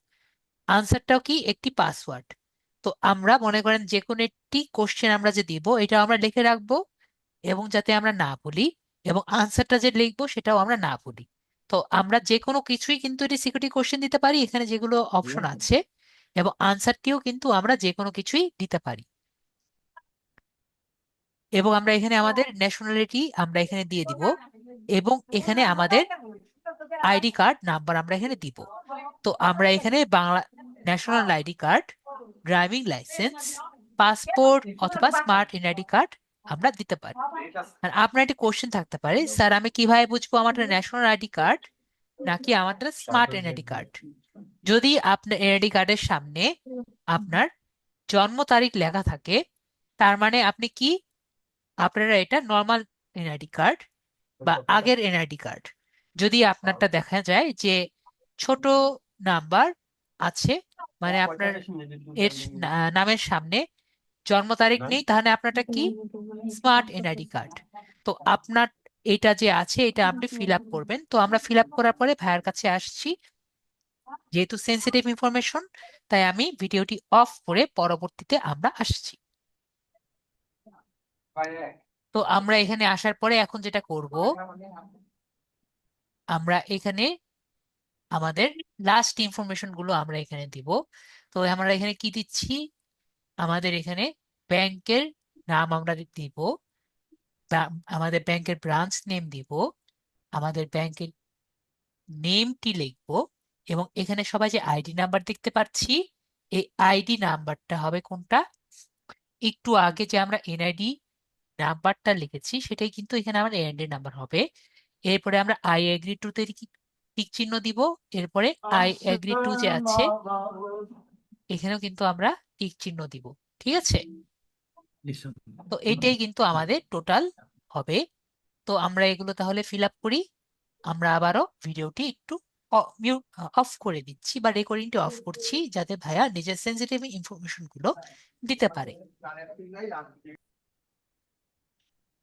আনসারটাও কি একটি পাসওয়ার্ড। তো আমরা মনে করেন যে কোনো একটি কোশ্চেন আমরা যে দিব এটা আমরা লিখে রাখবো এবং যাতে আমরা না ভুলি, এবং আনসারটা যে লিখবো সেটাও আমরা না ভুলি। তো আমরা যে কোনো কিছুই কিন্তু এটি সিকিউরিটি কোশ্চেন দিতে পারি এখানে যেগুলো অপশন আছে, এবং আনসারটিও কিন্তু আমরা যে কোনো কিছুই দিতে পারি। এবং আমরা এখানে আমাদের ন্যাশনালিটি আমরা এখানে দিয়ে দিব, এবং এখানে আমাদের আইডি কার্ড নাম্বার আমরা এখানে দিব। তো আমরা এখানে Bangla national ID card, driving licence, passport অথবা স্মার্ট এনআইডি কার্ড আমরা দিতে পারি। আর আপনার একটি কোশ্চেন থাকতে পারে, স্যার আমি কিভাবে বুঝবো আমার ন্যাশনাল আইডি কার্ড নাকি আমার স্মার্ট এনআইডি কার্ড? যদি আপনার এনআইডি কার্ডের সামনে আপনার জন্ম তারিখ লেখা থাকে, তার মানে আপনি কি, আপনারা এটা নর্মাল এনআইডি কার্ড বা আগের এনআইডি কার্ড। যদি আপনারটা দেখা যায় যে ছোট নাম্বার আছে, মানে আপনার এর নামের সামনে জন্ম তারিখ নেই, তাহলে আপনারটা কি, স্মার্ট এনআইডি কার্ড। তো আপনার এটা যে আছে এটা আপনি ফিল আপ করবেন। তো আমরা ফিল আপ করার পরে ভাইয়ের কাছে আসছি, যেহেতু সেন্সিটিভ ইনফরমেশন তাই আমি ভিডিওটি অফ করে পরবর্তীতে আমরা আসছি। তো আমরা এখানে আসার পরে এখন যেটা করব, আমরা এখানে আমাদের লাস্ট ইনফরমেশন গুলো আমরা এখানে দিব। তো আমরা এখানে কি দিচ্ছি, আমাদের এখানে ব্যাংকের নাম আমরা দিব, আমাদের ব্যাংকের ব্রাঞ্চ নেম দিব, আমাদের ব্যাংকের নেমটি লিখবো, এবং এখানে সবাই যে আইডি নাম্বার দেখতে পাচ্ছি এই আইডি নাম্বারটা হবে কোনটা, একটু আগে যে আমরা এনআইডি নাম্বারটা লিখেছি সেটাই কিন্তু এখানে আমার এনআইডি নাম্বার হবে। এরপরে আমরা আই এগ্রি টু তে টিক চিহ্ন দিব। এরপরে আই এগ্রি টু যে আছে এখানেও কিন্তু আমরা টিক চিহ্ন দিব। ঠিক আছে? তো এইটাই কিন্তু আমাদের টোটাল হবে। তো আমরা এগুলো তাহলে ফিল আপ করি। আমরা আবারও ভিডিওটি একটু অফ করে দিচ্ছি বা রেকর্ডিংটি অফ করছি যাতে ভাইয়া নিজের সেন্সিটিভ ইনফরমেশন গুলো দিতে পারে।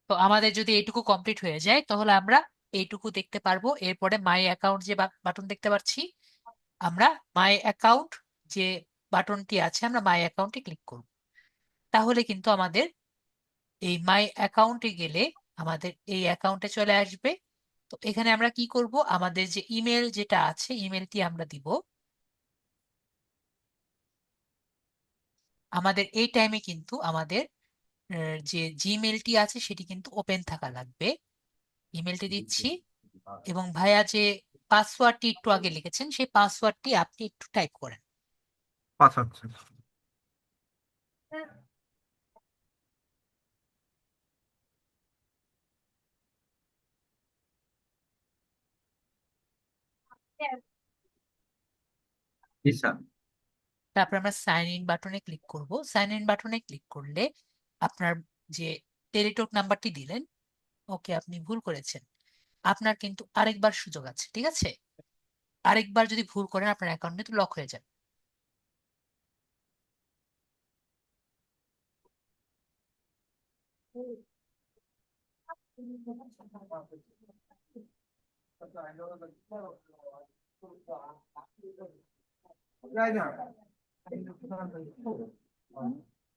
তো আমাদের যদি এইটুকু কমপ্লিট হয়ে যায় তাহলে আমরা এইটুকু দেখতে পারবো। এরপরে মাই অ্যাকাউন্ট যে বাটন দেখতে পাচ্ছি, আমরা মাই অ্যাকাউন্ট যে বাটনটি আছে আমরা মাই অ্যাকাউন্টে ক্লিক করব। তাহলে কিন্তু আমাদের এই মাই অ্যাকাউন্টে গেলে আমাদের এই অ্যাকাউন্টে চলে আসবে। তো এখানে আমরা কি করব, আমাদের যে ইমেল যেটা আছে ইমেলটি আমরা দিব। আমাদের এই টাইমে কিন্তু আমাদের যে জিমেলটি আছে সেটি কিন্তু ওপেন থাকা লাগবে। ইমেলটি দিচ্ছি, এবং ভাইয়া যে পাসওয়ার্ডটি একটু আগে লিখেছেন সেই পাসওয়ার্ডটি আপনি একটু টাইপ করেন। পাঠাচ্ছি। জি স্যার। তারপর আমরা সাইন ইন বাটনে ক্লিক করব। সাইন ইন বাটনে ক্লিক করলে আপনার যে টেলিটক নাম্বারটি দিলেন, ওকে আপনি ভুল করেছেন। আপনার কিন্তু আরেকবার সুযোগ আছে, ঠিক আছে? আরেকবার যদি ভুল করেন আপনার অ্যাকাউন্ট কিন্তু লক হয়ে যাবে।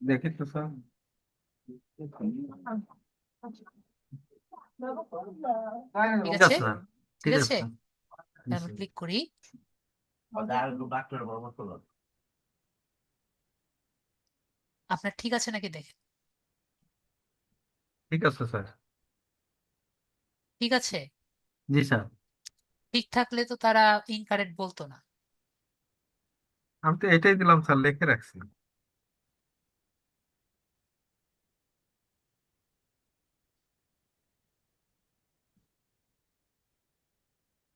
দেখি তো স্যার। ঠিক ঠিক আছে, আছে স্যার। ঠিক ঠিক আছে আছে। স্যার। আমি ক্লিক করি। আপনার ঠিক আছে নাকি দেখেন। ঠিক আছে স্যার। ঠিক আছে, জি স্যার। ঠিক থাকলে তো তারা ইনকারেক্ট বলতো না। আমি তো এটাই দিলাম স্যার, লিখে রাখছি।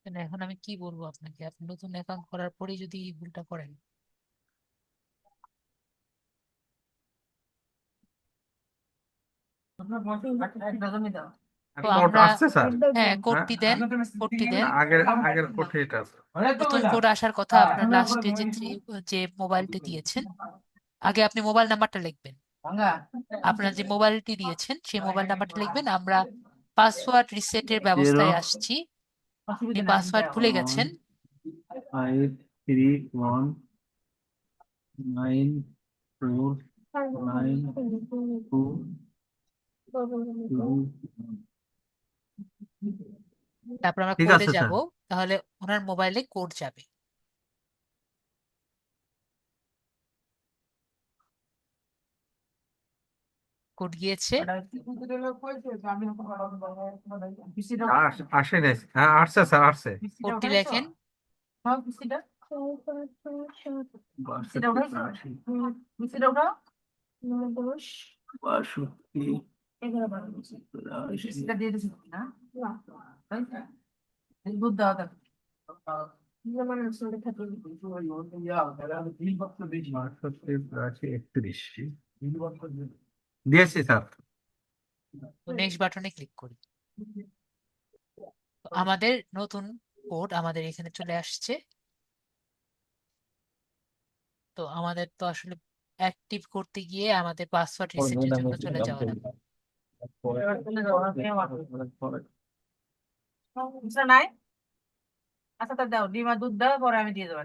তাহলে এখন আমি কি বলবো আপনাকে, আপনি নতুন অ্যাকাউন্ট করার পরেই যদি এই ভুলটা করেন। তো কোড আমরা, আসছে স্যার? হ্যাঁ হ্যাঁ, কোডটি দেন, কোডটি দেন। আগের আগের কোডে এটা আছে। নতুন কোড আসার কথা। আপনার লাস্টে যে মোবাইলটি দিয়েছেন, আগে আপনি মোবাইল নাম্বারটা লিখবেন। আপনার যে মোবাইলটি দিয়েছেন সেই মোবাইল নাম্বারটা লিখবেন। আমরা পাসওয়ার্ড রিসেটের 0 ব্যবস্থায় আসছি। আপনি পাসওয়ার্ড ভুলে গেছেন। 5 3 1 9 4 9 2 2 তারপর আমরা ঠিক কোডে আছে যাব, স্যার। তাহলে ওনার মোবাইলে কোড যাবে। কোড গিয়েছে। আসে নাই। হ্যাঁ আসছে স্যার, আসছে। কোডটি লেখেন। 62 31 দিয়েছি স্যার। তো নেক্সট বাটনে ক্লিক করি। তো আমাদের নতুন কোড আমাদের এখানে চলে আসছে। তো আমাদের তো আসলে অ্যাক্টিভ করতে গিয়ে আমাদের পাসওয়ার্ড রিসেটের জন্য চলে যাওয়া লাগবে। নাই। আচ্ছা তা দাও, ডিম আর দুধ দাও, পরে আমি দিয়ে দেবো।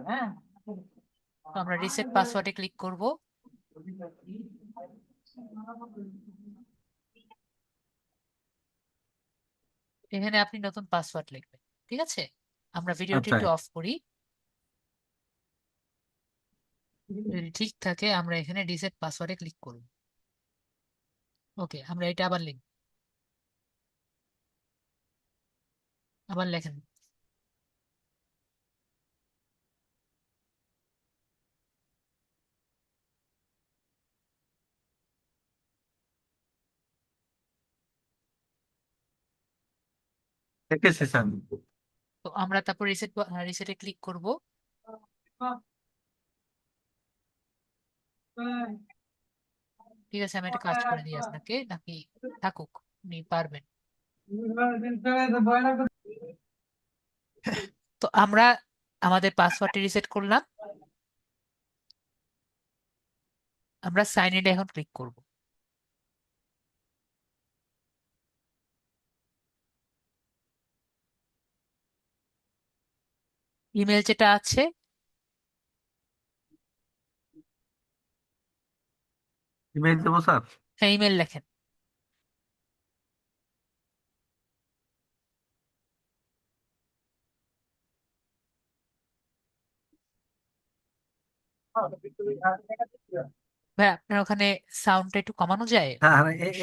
হ্যাঁ, তো আমরা রিসেট পাসওয়ার্ডে ক্লিক করব। এখানে আপনি নতুন পাসওয়ার্ড লিখবেন, ঠিক আছে? আমরা ভিডিওটি আচ্ছা, একটু অফ করি। যদি ঠিক থাকে আমরা এখানে রিসেট পাসওয়ার্ডে ক্লিক করব। ওকে, আমরা এটা আবার লিখব। আবার লেখেন। দেখেছি স্যার। তো আমরা তারপর রিসেটে ক্লিক করব। ঠিক আছে, আমি একটা কাজ করে দিই আপনাকে, নাকি থাকুক, আপনি পারবেন। তো আমরা আমাদের পাসওয়ার্ডটি রিসেট করলাম। আমরা সাইন ইন এখন ক্লিক করব। ইমেল যেটা আছে, ইমেল দেবো স্যার? হ্যাঁ ইমেল লেখেন। ভাই আপনার ওখানে সাউন্ডটা একটু কমানো যায়? হ্যাঁ,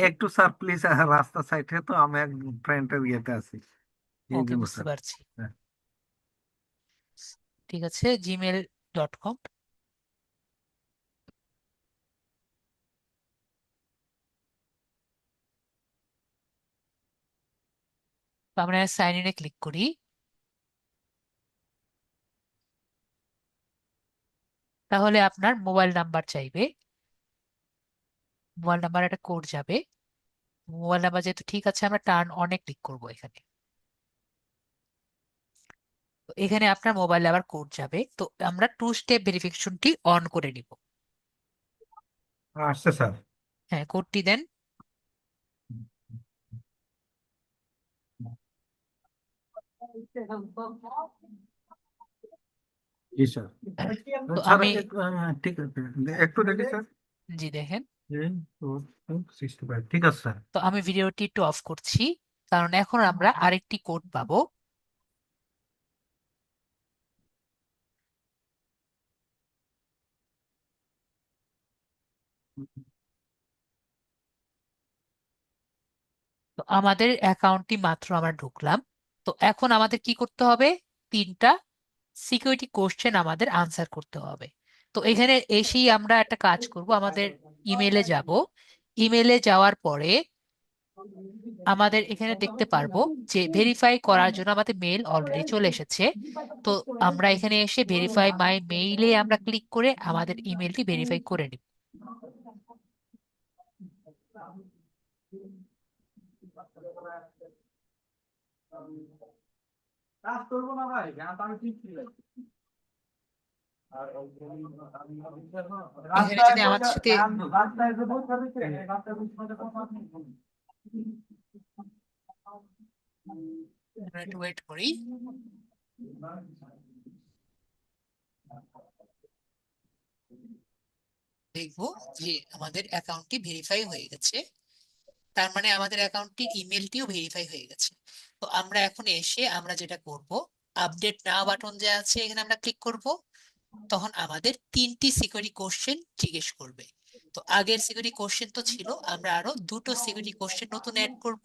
একটু স্যার প্লিজ, রাস্তা সাইডে তো আমি এক ফ্রেন্ডের ইয়েতে আছি, এই ওকে, জন্য বুঝতে স্যার। পারছি। হ্যাঁ। ঠিক আছে, gmail.com। তো আমরা সাইন ইনে ক্লিক করি। তাহলে আপনার মোবাইল নাম্বার চাইবে, মোবাইল নাম্বার একটা কোড যাবে। মোবাইল নাম্বার যেহেতু ঠিক আছে, আমরা টার্ন অনে ক্লিক করব এখানে। তো এখানে আপনার মোবাইল নাম্বার কোড যাবে, তো আমরা 2 স্টেপ ভেরিফিকেশনটি অন করে নিব। আসছে স্যার। হ্যাঁ, কোডটি দেন। জি স্যার। তো স্যার আমি ঠিক আছে। একটু দেখি স্যার। জি দেখেন। 65 ঠিক আছে স্যার। তো আমি ভিডিওটি একটু অফ করছি, কারণ এখন আমরা আরেকটি কোড পাবো। তো আমাদের অ্যাকাউন্টটি মাত্র আমরা ঢুকলাম। তো এখন আমাদের কি করতে হবে? 3টা সিকিউরিটি কোশ্চেন আমাদের আনসার করতে হবে। তো এখানে এসেই আমরা একটা কাজ করব, আমাদের ইমেলে যাব। ইমেলে যাওয়ার পরে আমাদের এখানে দেখতে পারবো যে ভেরিফাই করার জন্য আমাদের মেল অলরেডি চলে এসেছে। তো আমরা এখানে এসে ভেরিফাই মাই মেইলে আমরা ক্লিক করে আমাদের ইমেলটি ভেরিফাই করে নিব। কাজ করবো না ভাই, আমি ঠিক ছিল। এখানে যদি আমাদের সাথে রাস্তায় যে বসে রয়েছে, রাস্তায় বসে কথা আমরা একটু ওয়েট করি। দেখবো যে আমাদের অ্যাকাউন্টটি ভেরিফাই হয়ে গেছে, তার মানে আমাদের অ্যাকাউন্টটির ইমেলটিও ভেরিফাই হয়ে গেছে। তো আমরা এখন এসে আমরা যেটা করব, আপডেট নাও বাটন যে আছে এখানে আমরা ক্লিক করব। তখন আমাদের 3টি সিকিউরিটি কোশ্চেন জিজ্ঞেস করবে। তো আগের সিকিউরিটি কোশ্চেন তো ছিল, আমরা আরো 2টো সিকিউরিটি কোশ্চেন নতুন অ্যাড করব,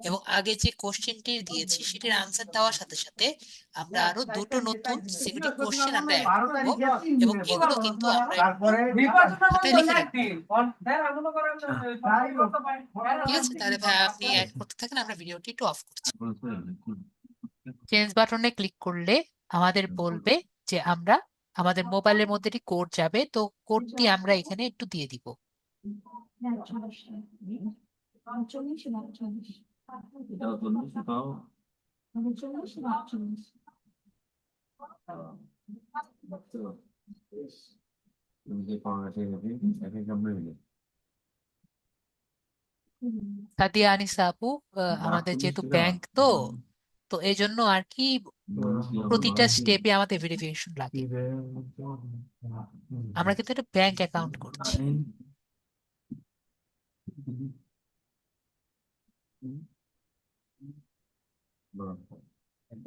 এবং আগে যে কোশ্চেনটি দিয়েছি সেটির আনসার দেওয়ার সাথে সাথে আমরা আরো 2টো নতুন সিকিউরিটি কোশ্চেন আমরা অ্যাড করব, এবং এগুলো কিন্তু আমরা একটু খাতায় লিখে রাখবো। ঠিক আছে, তাহলে ভাই আপনি অ্যাড করতে থাকেন, আমরা ভিডিওটি একটু অফ করছি। চেঞ্জ বাটনে ক্লিক করলে আমাদের বলবে যে আমরা আমাদের মোবাইলের মধ্যে একটি কোড যাবে, তো কোডটি আমরা এখানে একটু দিয়ে দিব। সাদিয়া আনিসা আপু, আমাদের যেহেতু ব্যাংক তো তো এই জন্য আর কি প্রতিটা স্টেপে আমাদের ভেরিফিকেশন লাগে। আমরা কিন্তু একটা ব্যাংক অ্যাকাউন্ট করছি।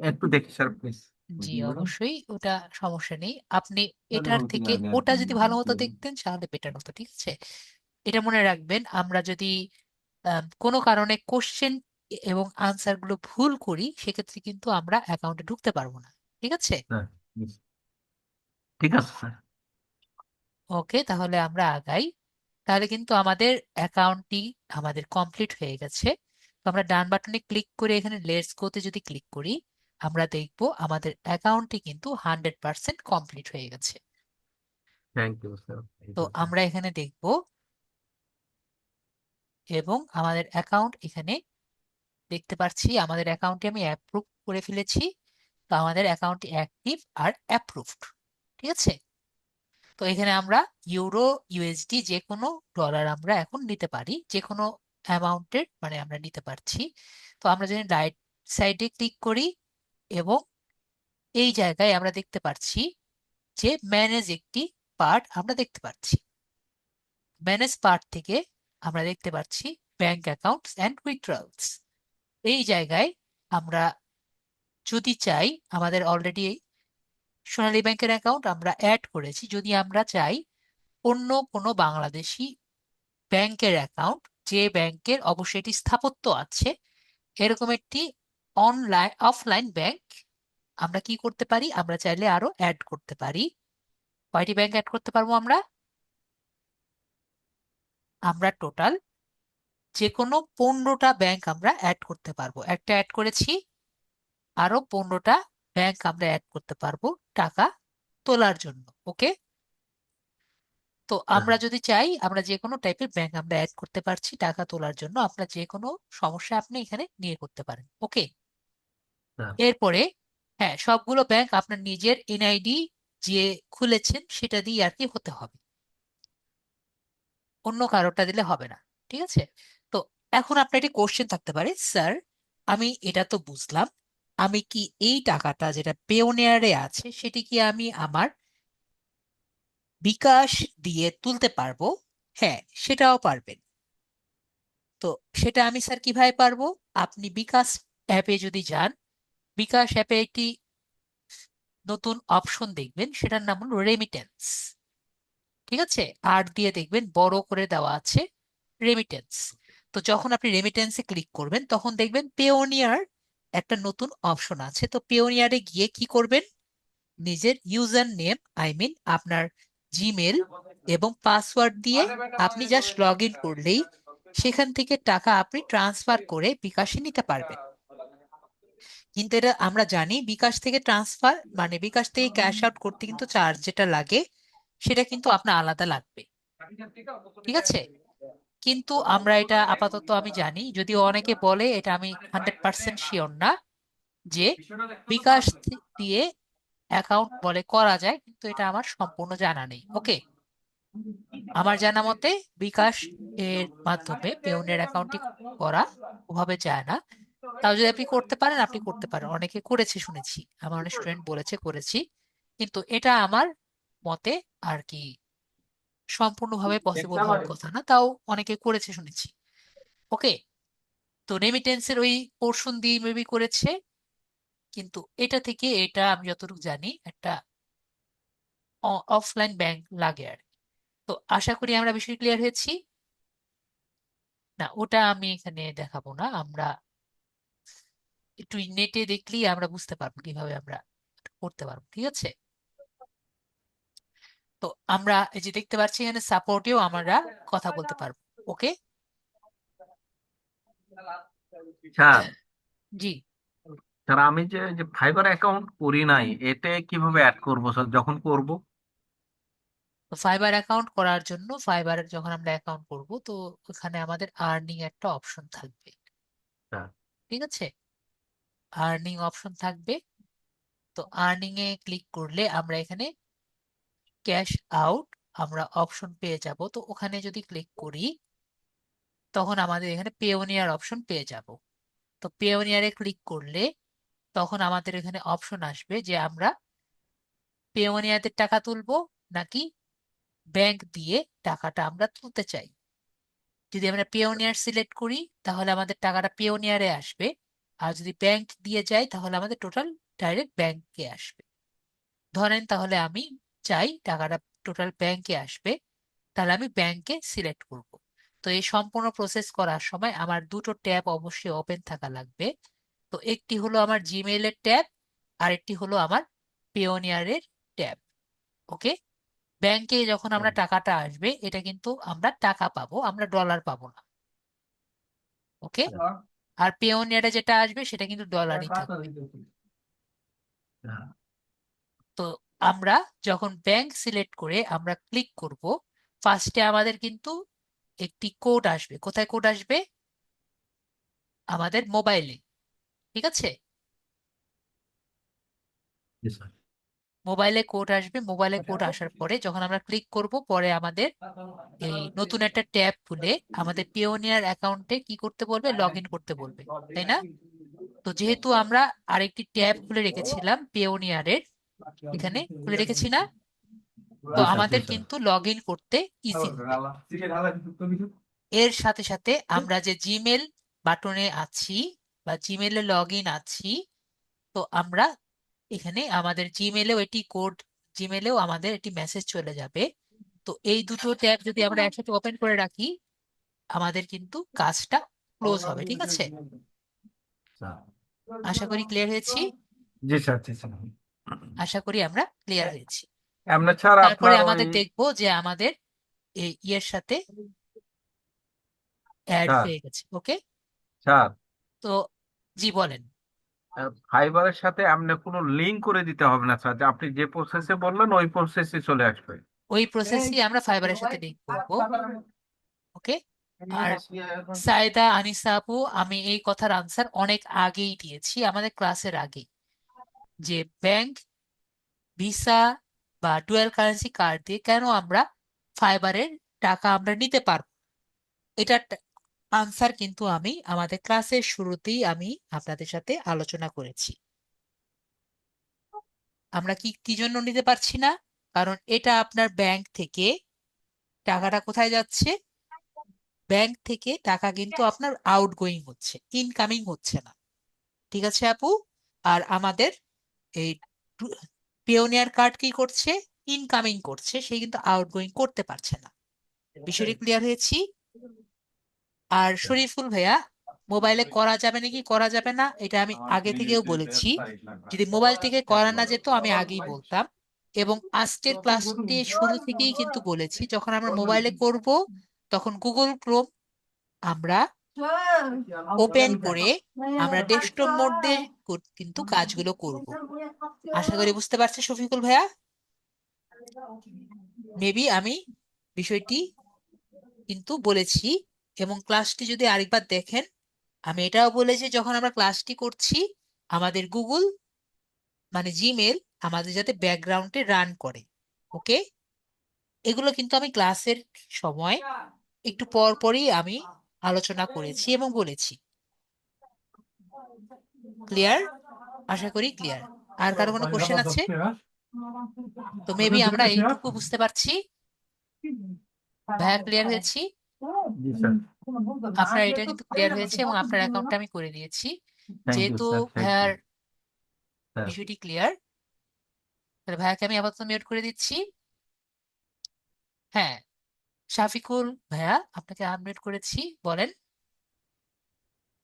একটু দেখি স্যার প্লিজ। জি অবশ্যই, ওটা সমস্যা নেই। আপনি এটার থেকে ওটা যদি ভালো মতো দেখতেন তাহলে বেটার হতো। ঠিক আছে, এটা মনে রাখবেন, আমরা যদি কোনো কারণে কোশ্চেন এবং আনসার গুলো ভুল করি, সেক্ষেত্রে কিন্তু আমরা অ্যাকাউন্টে ঢুকতে পারবো না। ঠিক আছে। স্যার, ঠিক আছে স্যার। ওকে, তাহলে আমরা আগাই। তাহলে কিন্তু আমাদের অ্যাকাউন্টটি আমাদের কমপ্লিট হয়ে গেছে। তো আমরা ডান বাটনে ক্লিক করে এখানে লেটস গোতে যদি ক্লিক করি, আমরা দেখব আমাদের অ্যাকাউন্টটি কিন্তু 100% কমপ্লিট হয়ে গেছে। Thank you sir. তো আমরা এখানে দেখব, এবং আমাদের অ্যাকাউন্ট এখানে দেখতে পাচ্ছি আমাদের অ্যাকাউন্টটি আমি অ্যাপ্রুভ করে ফেলেছি। তো আমাদের অ্যাকাউন্টটি অ্যাক্টিভ আর অ্যাপ্রুভড। ঠিক আছে। তো এখানে আমরা ইউরো, ইউএসডি যে কোনো ডলার আমরা এখন নিতে পারি, যে কোনো অ্যামাউন্টের মানে আমরা নিতে পারছি। তো আমরা যদি রাইট সাইডে ক্লিক করি, এবং এই জায়গায় আমরা দেখতে পাচ্ছি যে ম্যানেজ একটি পার্ট আমরা দেখতে পাচ্ছি। ম্যানেজ পার্ট থেকে আমরা দেখতে পাচ্ছি ব্যাংক অ্যাকাউন্টস অ্যান্ড উইথড্রলস। এই জায়গায় আমরা যদি চাই, আমাদের অলরেডি সোনালী ব্যাংকের অ্যাকাউন্ট আমরা অ্যাড করেছি, যদি আমরা চাই অন্য কোনো বাংলাদেশি ব্যাংকের অ্যাকাউন্ট, যে ব্যাংকের অবশ্যই এটি স্থাপত্য আছে, এরকম একটি অনলাইন অফলাইন ব্যাংক আমরা কি করতে পারি, আমরা চাইলে আরো অ্যাড করতে পারি। কয়টি ব্যাংক অ্যাড করতে পারবো আমরা? আমরা টোটাল যে কোনো 15টা ব্যাংক আমরা অ্যাড করতে পারবো। একটা অ্যাড করেছি, আরো 15টা ব্যাংক আমরা অ্যাড করতে পারবো টাকা তোলার জন্য। ওকে, তো আমরা যদি চাই আমরা যে কোনো টাইপের ব্যাংক আমরা অ্যাড করতে পারছি টাকা তোলার জন্য। আপনার যে কোনো সমস্যা আপনি এখানে নিয়ে করতে পারেন। ওকে, এরপরে হ্যাঁ, সবগুলো ব্যাংক আপনার নিজের এনআইডি যে খুলেছেন সেটা দিয়ে আর কি হতে হবে, অন্য কারোটা দিলে হবে না। ঠিক আছে? তো এখন আপনার একটি কোশ্চেন থাকতে পারে, স্যার আমি এটা তো বুঝলাম, আমি কি এই টাকাটা যেটা পেওনিয়ারে আছে সেটি কি আমি আমার বিকাশ দিয়ে তুলতে পারবো? হ্যাঁ, সেটাও পারবেন। তো সেটা আমি স্যার কিভাবে পারবো? আপনি বিকাশ অ্যাপে যদি যান, বিকাশ অ্যাপে একটি নতুন অপশন দেখবেন, সেটার নাম হলো রেমিটেন্স। ঠিক আছে, আর দিয়ে দেখবেন বড় করে দেওয়া আছে রেমিটেন্স। তো যখন আপনি রেমিটেন্সে ক্লিক করবেন তখন দেখবেন পেওনিয়ার একটা নতুন অপশন আছে। তো পেওনিয়ারে গিয়ে কি করবেন, নিজের ইউজার নেম আপনার জিমেল এবং পাসওয়ার্ড দিয়ে আপনি জাস্ট লগ ইন করলেই সেখান থেকে টাকা আপনি ট্রান্সফার করে বিকাশে নিতে পারবেন। কিন্তু এটা আমরা জানি বিকাশ থেকে ট্রান্সফার মানে বিকাশ থেকে ক্যাশ আউট করতে কিন্তু চার্জ যেটা লাগে সেটা কিন্তু আপনার আলাদা লাগবে। ঠিক আছে, কিন্তু আমরা এটা আপাতত আমি জানি, যদিও অনেকে বলে, এটা আমি 100% শিওর না যে বিকাশ দিয়ে অ্যাকাউন্ট বলে করা যায়, কিন্তু এটা আমার সম্পূর্ণ জানা নেই। ওকে, আমার জানা মতে বিকাশ এর মাধ্যমে পেওনের অ্যাকাউন্টটি করা ওভাবে যায় না। তাও যদি আপনি করতে পারেন আপনি করতে পারেন, অনেকে করেছে শুনেছি, আমার অনেক স্টুডেন্ট বলেছে করেছি, কিন্তু এটা আমার মতে আর কি সম্পূর্ণভাবে পসিবল হওয়ার কথা না, তাও অনেকে করেছে শুনেছি। ওকে, তো রেমিটেন্সের ওই পোর্শন দিয়ে মেবি করেছে, কিন্তু এটা থেকে এটা আমি যতটুকু জানি একটা অফলাইন ব্যাংক লাগে আর কি। তো আশা করি আমরা বিষয় ক্লিয়ার হয়েছি। না, ওটা আমি এখানে দেখাবো না, আমরা একটু নেটে দেখলেই আমরা বুঝতে পারবো কিভাবে আমরা করতে পারবো। ঠিক আছে, তো আমরা এই যে দেখতে পাচ্ছি এখানে সাপোর্টেও আমরা কথা বলতে পারবো। ওকে, স্যার, জি। স্যার আমি যে যে ফাইবার অ্যাকাউন্ট করি নাই, এতে কিভাবে অ্যাড করবো স্যার যখন করব? তো ফাইবার অ্যাকাউন্ট করার জন্য ফাইবার যখন আমরা অ্যাকাউন্ট করব তো ওখানে আমাদের আর্নিং একটা অপশন থাকবে। স্যার, ঠিক আছে, আর্নিং অপশন থাকবে। তো আর্নিং এ ক্লিক করলে আমরা এখানে ক্যাশ আউট আমরা অপশন পেয়ে যাব। তো ওখানে যদি ক্লিক করি তখন আমাদের এখানে পেওনিয়ার অপশন পেয়ে যাব। তো পেওনিয়ারে ক্লিক করলে তখন আমাদের এখানে অপশন আসবে যে আমরা পেওনিয়াতে টাকা তুলবো নাকি ব্যাংক দিয়ে টাকাটা আমরা তুলতে চাই। যদি আমরা পেওনিয়ার সিলেক্ট করি তাহলে আমাদের টাকাটা পেওনিয়ারে আসবে, আর যদি ব্যাংক দিয়ে যাই তাহলে আমাদের টোটাল ডাইরেক্ট ব্যাংকে আসবে। ধরেন তাহলে আমি চাই টাকাটা টোটাল ব্যাংকে আসবে, তাহলে আমি ব্যাংকে সিলেক্ট করব। তো এই সম্পূর্ণ প্রসেস করার সময় আমার দুটো ট্যাব অবশ্যই ওপেন থাকা লাগবে। তো একটি হলো আমার জিমেইলের ট্যাব, আর একটি হলো আমার পেওনিয়ারের ট্যাব। ওকে, ব্যাংকে যখন আমরা টাকাটা আসবে এটা কিন্তু আমরা টাকা পাবো, আমরা ডলার পাবো না। ওকে, আর পেওনিয়ারে যেটা আসবে সেটা কিন্তু ডলারই থাকবে। তো আমরা যখন ব্যাংক সিলেক্ট করে আমরা ক্লিক করব, ফার্স্টে আমাদের কিন্তু একটি কোড আসবে। কোথায় কোড আসবে? আমাদের মোবাইলে। ঠিক আছে, জি স্যার। মোবাইলে কোড আসবে। মোবাইলে কোড আসার পরে যখন আমরা ক্লিক করব পরে আমাদের এই নতুন একটা ট্যাব খুলে আমাদের পিওনিয়ার অ্যাকাউন্টে কি করতে বলবে, লগ ইন করতে বলবে, তাই না? তো যেহেতু আমরা আরেকটি ট্যাব খুলে রেখেছিলাম পেওনিয়ারের, এখানে খুলে রেখেছি না, তো জি স্যার, জি আমাদের স্যার। কিন্তু লগ ইন করতে ইজি হবে। এর সাথে সাথে আমরা যে জিমেল বাটনে আছি বা জিমেলে লগ ইন আছি, তো আমরা এখানে আমাদের জিমেলেও এটি কোড, জিমেলেও আমাদের এটি মেসেজ চলে যাবে। তো এই দুটো ট্যাব যদি আমরা একসাথে ওপেন করে রাখি আমাদের কিন্তু কাজটা ক্লোজ হবে। ঠিক আছে, স্যার, আশা করি ক্লিয়ার হয়েছি। জি স্যার, জি স্যার। আশা করি আমরা ক্লিয়ার হয়েছি। এমনি স্যার তারপরে আপনার ওই আমাদের দেখবো যে আমাদের এই ইয়ের সাথে অ্যাড স্যার, হয়ে গেছে। ওকে, স্যার তো জি বলেন। ফাইবারের সাথে এমনি কোনো লিঙ্ক করে দিতে হবে না স্যার, যে আপনি যে প্রসেসে বললেন ওই প্রসেসে চলে আসবে। ওই প্রসেসই আমরা ফাইবারের সাথে লিঙ্ক করব। ওকে। আর সাইদা আনিসা আপু, আমি এই কথার আনসার অনেক আগেই দিয়েছি, আমাদের ক্লাসের আগে, যে ব্যাংক, ভিসা বা ডুয়াল কারেন্সি কার্ড দিয়ে কেন আমরা ফাইবারের টাকা আমরা নিতে পারবো, এটার আনসার কিন্তু আমি আমাদের ক্লাসের শুরুতেই আমি আপনাদের সাথে আলোচনা করেছি। আমরা কি কি জন্য নিতে পারছি না? কারণ এটা আপনার ব্যাংক থেকে টাকাটা কোথায় যাচ্ছে? ব্যাংক থেকে টাকা কিন্তু আপনার আউটগোয়িং হচ্ছে, ইনকামিং হচ্ছে না। ঠিক আছে আপু? আর আমাদের এই পিওনিয়ার কার্ড কি করছে? ইনকামিং করছে, সে কিন্তু আউটগোয়িং করতে পারছে না। বিষয়টি ক্লিয়ার হয়েছি? আর শরীফুল ভাইয়া, মোবাইলে করা যাবে নাকি করা যাবে না এটা আমি আগে থেকেও বলেছি। যদি মোবাইল থেকে করা না যেত আমি আগেই বলতাম। এবং আজকের ক্লাসটি শুরু থেকেই কিন্তু বলেছি, যখন আমরা মোবাইলে করব তখন গুগল ক্রোম আমরা ওপেন করে আমরা ডেস্কটপ মোড দিয়ে কিন্তু কাজগুলো করব। আশা করি বুঝতে পারছে শফিকুল ভাইয়া। মেবি আমি বিষয়টি কিন্তু বলেছি। এবং ক্লাসটি যদি আরেকবার দেখেন, আমি এটাও বলেছি যখন আমরা ক্লাসটি করছি আমাদের গুগল মানে জিমেল আমাদের যাতে ব্যাকগ্রাউন্ডে রান করে। ওকে, এগুলো কিন্তু আমি ক্লাসের সময় একটু পর পরই আমি আলোচনা করেছি এবং বলেছি। ক্লিয়ার? আশা করি ক্লিয়ার। আর কারো কোনো কোশ্চেন আছে? তো মেবি আমরা এইটুকু বুঝতে পারছি। ভাইয়া ক্লিয়ার হয়েছি? জি স্যার। আপনার এটা কিন্তু ক্লিয়ার হয়েছে এবং আপনার অ্যাকাউন্টটা আমি করে দিয়েছি। থ্যাংক ইউ যেহেতু স্যার, থ্যাংক ইউ ভাইয়ার স্যার। বিষয়টি ক্লিয়ার, তাহলে ভাইয়াকে আমি আপাতত মিউট করে দিচ্ছি। হ্যাঁ, শাফিকুল ভাইয়া, আপনাকে আনমিউট করেছি, বলেন।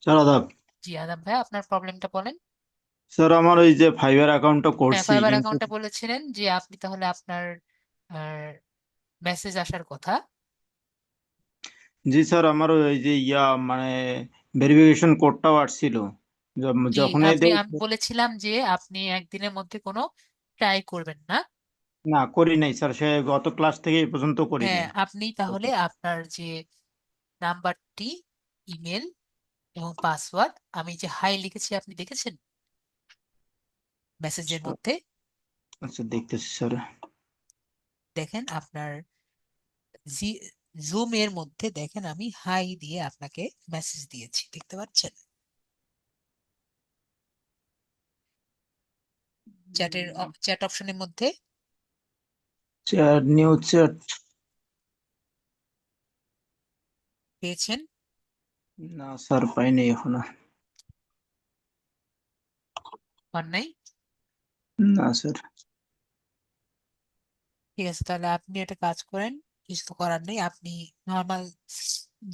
স্যার আদাব। জি আদাব ভাইয়া, আপনার প্রবলেমটা বলেন। স্যার আমার ওই যে ফাইবার অ্যাকাউন্টটা হ্যাঁ, করছি ফাইবার কিন্তু অ্যাকাউন্টে বলেছিলেন যে আপনি তাহলে আপনার মেসেজ আসার কথা। জি স্যার আমার ওই যে মানে ভেরিফিকেশন কোডটাও আসছিল জি, যখনই আপনি দেই। আমি বলেছিলাম যে আপনি একদিনের মধ্যে কোনো ট্রাই করবেন না। না করি নাই স্যার, সে গত ক্লাস থেকে এই পর্যন্ত করি হ্যাঁ, নাই। আপনি তাহলে আপনার যে নাম্বারটি, ইমেল এবং পাসওয়ার্ড আমি যে হাই লিখেছি আপনি দেখেছেন মেসেজের আচ্ছা মধ্যে? আচ্ছা, দেখতেছি স্যার। দেখেন আপনার জি জুম এর মধ্যে দেখেন আমি হাই দিয়ে আপনাকে মেসেজ দিয়েছি, দেখতে পাচ্ছেন চ্যাট অপশনের মধ্যে? Chat, new chat. পেয়েছেন? না স্যার পাইনি এখনো। পান নাই? না স্যার। ঠিক আছে, তাহলে আপনি একটা কাজ করেন, কিছু তো করার নেই, আপনি নর্মাল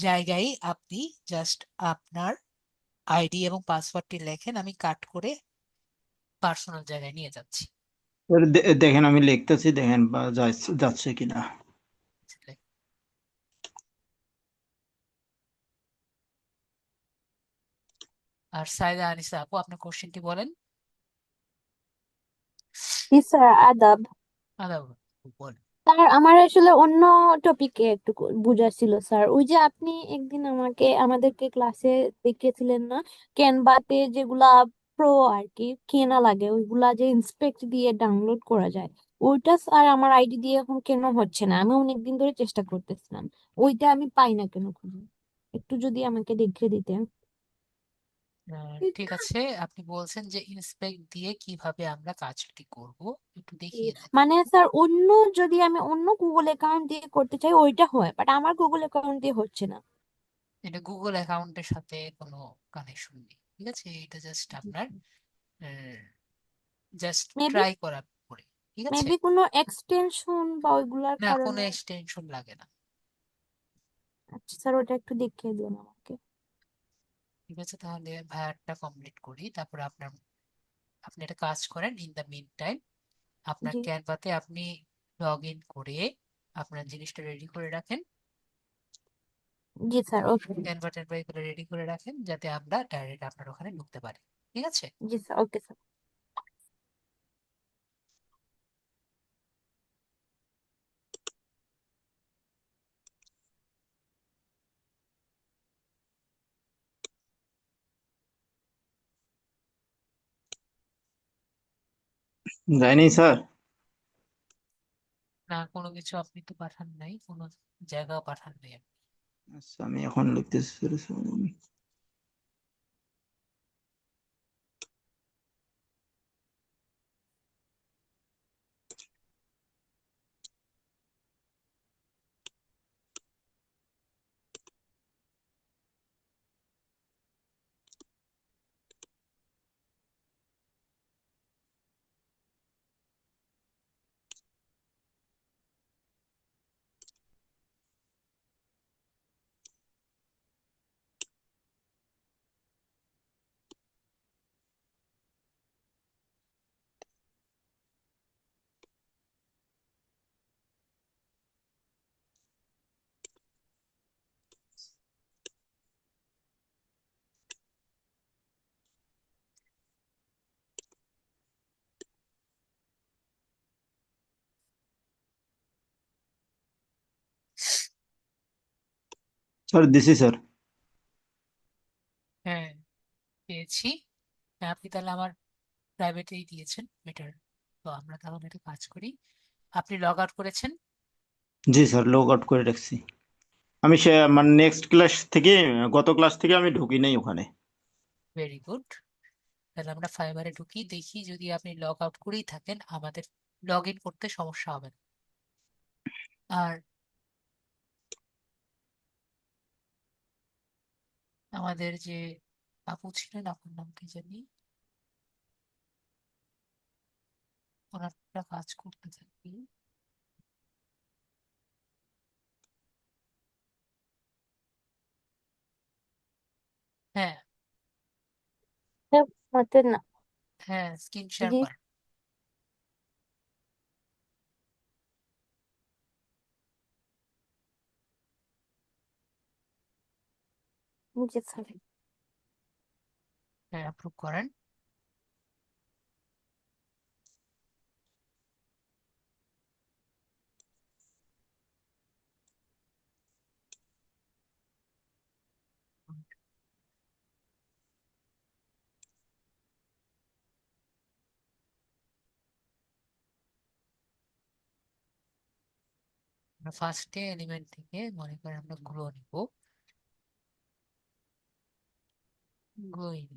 জায়গায় আপনি জাস্ট আপনার আইডি এবং পাসওয়ার্ডটি লেখেন, আমি কাট করে পার্সোনাল জায়গায় নিয়ে যাচ্ছি। স্যার দেখেন আমি লিখতেছি, দেখেন বা যাচ্ছে কিনা। আর সাইদা আনিসা আপু, আপনার কোশ্চেনটি বলেন। জি স্যার, আদাব। আদা বলেন। স্যার আমার আসলে অন্য টপিকে একটু বুঝার ছিল স্যার। ওই যে আপনি একদিন আমাদেরকে ক্লাসে দেখিয়েছিলেন না, ক্যানভাতে যেগুলা প্রো আর কি কেনা লাগে, ওইগুলা যে ইন্সপেক্ট দিয়ে ডাউনলোড করা যায়, ওইটা স্যার আমার আইডি দিয়ে এখন কেন হচ্ছে না? আমি অনেকদিন ধরে চেষ্টা করতেছিলাম, ওইটা আমি পাই না কেন খুঁজে। একটু যদি আমাকে দেখিয়ে দিতেন। ঠিক আছে, আপনি বলছেন যে ইন্সপেক্ট দিয়ে কিভাবে আমরা কাজটি করব, একটু দেখিয়ে দেন। মানে স্যার অন্য, যদি আমি অন্য গুগল অ্যাকাউন্ট দিয়ে করতে চাই ওইটা হয়, বাট আমার গুগল অ্যাকাউন্ট দিয়ে হচ্ছে না। এটা গুগল অ্যাকাউন্টের সাথে কোনো কানেকশন নেই, ঠিক আছে? এটা জাস্ট আপনার জাস্ট মেবি ট্রাই করার পরে, ঠিক আছে? মেবি কোনো এক্সটেনশন বা ওইগুলার না, কোনো কারণে। এক্সটেনশন লাগে না। আচ্ছা স্যার, ওটা একটু দেখিয়ে দিন আমাকে। ঠিক আছে, তাহলে ভায়ারটা কমপ্লিট করি, তারপরে আপনার আপনি একটা কাজ করেন, ইন দ্য মিন টাইম আপনার জি ক্যানভাতে আপনি লগ ইন করে আপনার জিনিসটা রেডি করে রাখেন, জি স্যার, ওকে। ক্যানভা ট্যানভা এগুলো রেডি করে রাখেন যাতে আমরা ডাইরেক্ট আপনার ওখানে ঢুকতে পারি। ঠিক আছে? জি স্যার, ওকে স্যার। যায়নি স্যার। না, কোনো কিছু আপনি তো পাঠান নাই, কোনো জায়গাও পাঠান নাই আপনি। আচ্ছা, আমি এখন লিখতেছি স্যার। স্যার দিছি স্যার। হ্যাঁ, পেয়েছি। হ্যাঁ, আপনি তাহলে আমার প্রাইভেটেই দিয়েছেন, বেটার। তো আমরা তাহলে একটা কাজ করি, আপনি লগ আউট করেছেন। জি স্যার, লগ আউট করে রাখছি। আমি সে মানে নেক্সট ক্লাস থেকে, গত ক্লাস থেকে আমি ঢুকি নাই ওখানে। Very good. তাহলে আমরা ফাইবারে ঢুকি, দেখি যদি আপনি লগ আউট করেই থাকেন আমাদের লগ ইন করতে সমস্যা হবে না। আর আমাদের যে আপু ছিলেন, আপনার নাম কি জানি, ওনার একটা কাজ করতে থাকি। হ্যাঁ, স্যার, মতে না। হ্যাঁ, স্ক্রিন শেয়ার জি করেন। জি স্যার। হ্যাঁ, অ্যাপ্রুভ করেন। আমরা ফার্স্টে এলিমেন্ট থেকে মনে করেন আমরা গ্লো নিব, গ্লোইং।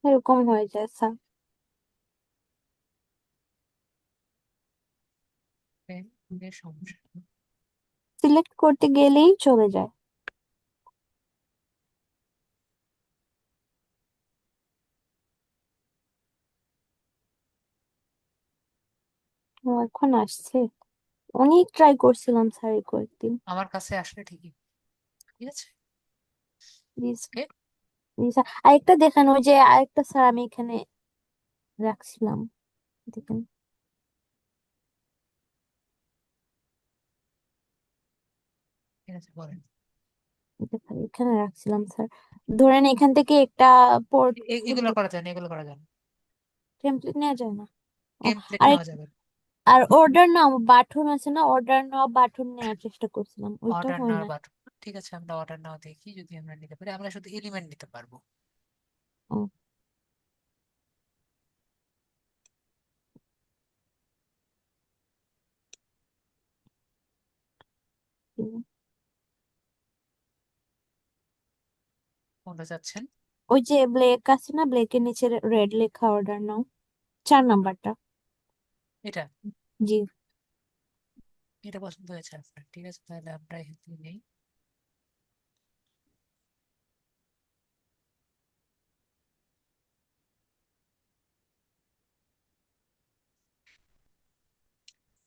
এরকম হয়ে যায় স্যার, সমস্যা নেই। সিলেক্ট করতে গেলেই চলে যায়। ও এখন আসছে, অনেক ট্রাই করছিলাম স্যার এই কয়েকদিন। আমার কাছে আসলে ঠিকই। ঠিক আছে, জি স্যার, ওকে। জি স্যার। আরেকটা দেখান, ওই যে আরেকটা স্যার আমি এখানে রাখছিলাম, দেখেন। ঠিক আছে, বলেন। দেখেন, এখানে রাখছিলাম স্যার। ধরেন এখান থেকে একটা পোর্ট এগুলো করা যায় না, এগুলো করা যায় না, টেমপ্লেট নেওয়া যায় না। ও, টেমপ্লেট আরেক নেওয়া যাবে না। আর অর্ডার নাও বাটন আছে না, অর্ডার নাও বাটন নেওয়ার চেষ্টা করছিলাম, ওইটা অর্ডার হয় নাও না। বাটন, ঠিক আছে, আমরা অর্ডার নাও দেখি যদি আমরা নিতে পারি, আমরা শুধু এলিমেন্ট নিতে পারবো। ও, কোনটা চাচ্ছেন? ওই যে ব্ল্যাক আছে না, ব্ল্যাকের নিচে রেড লেখা, অর্ডার নাও, 4 নাম্বারটা। এটা জি। এটা পছন্দ হয়েছে আপনার, ঠিক আছে, তাহলে আমরা এখান থেকে নেই।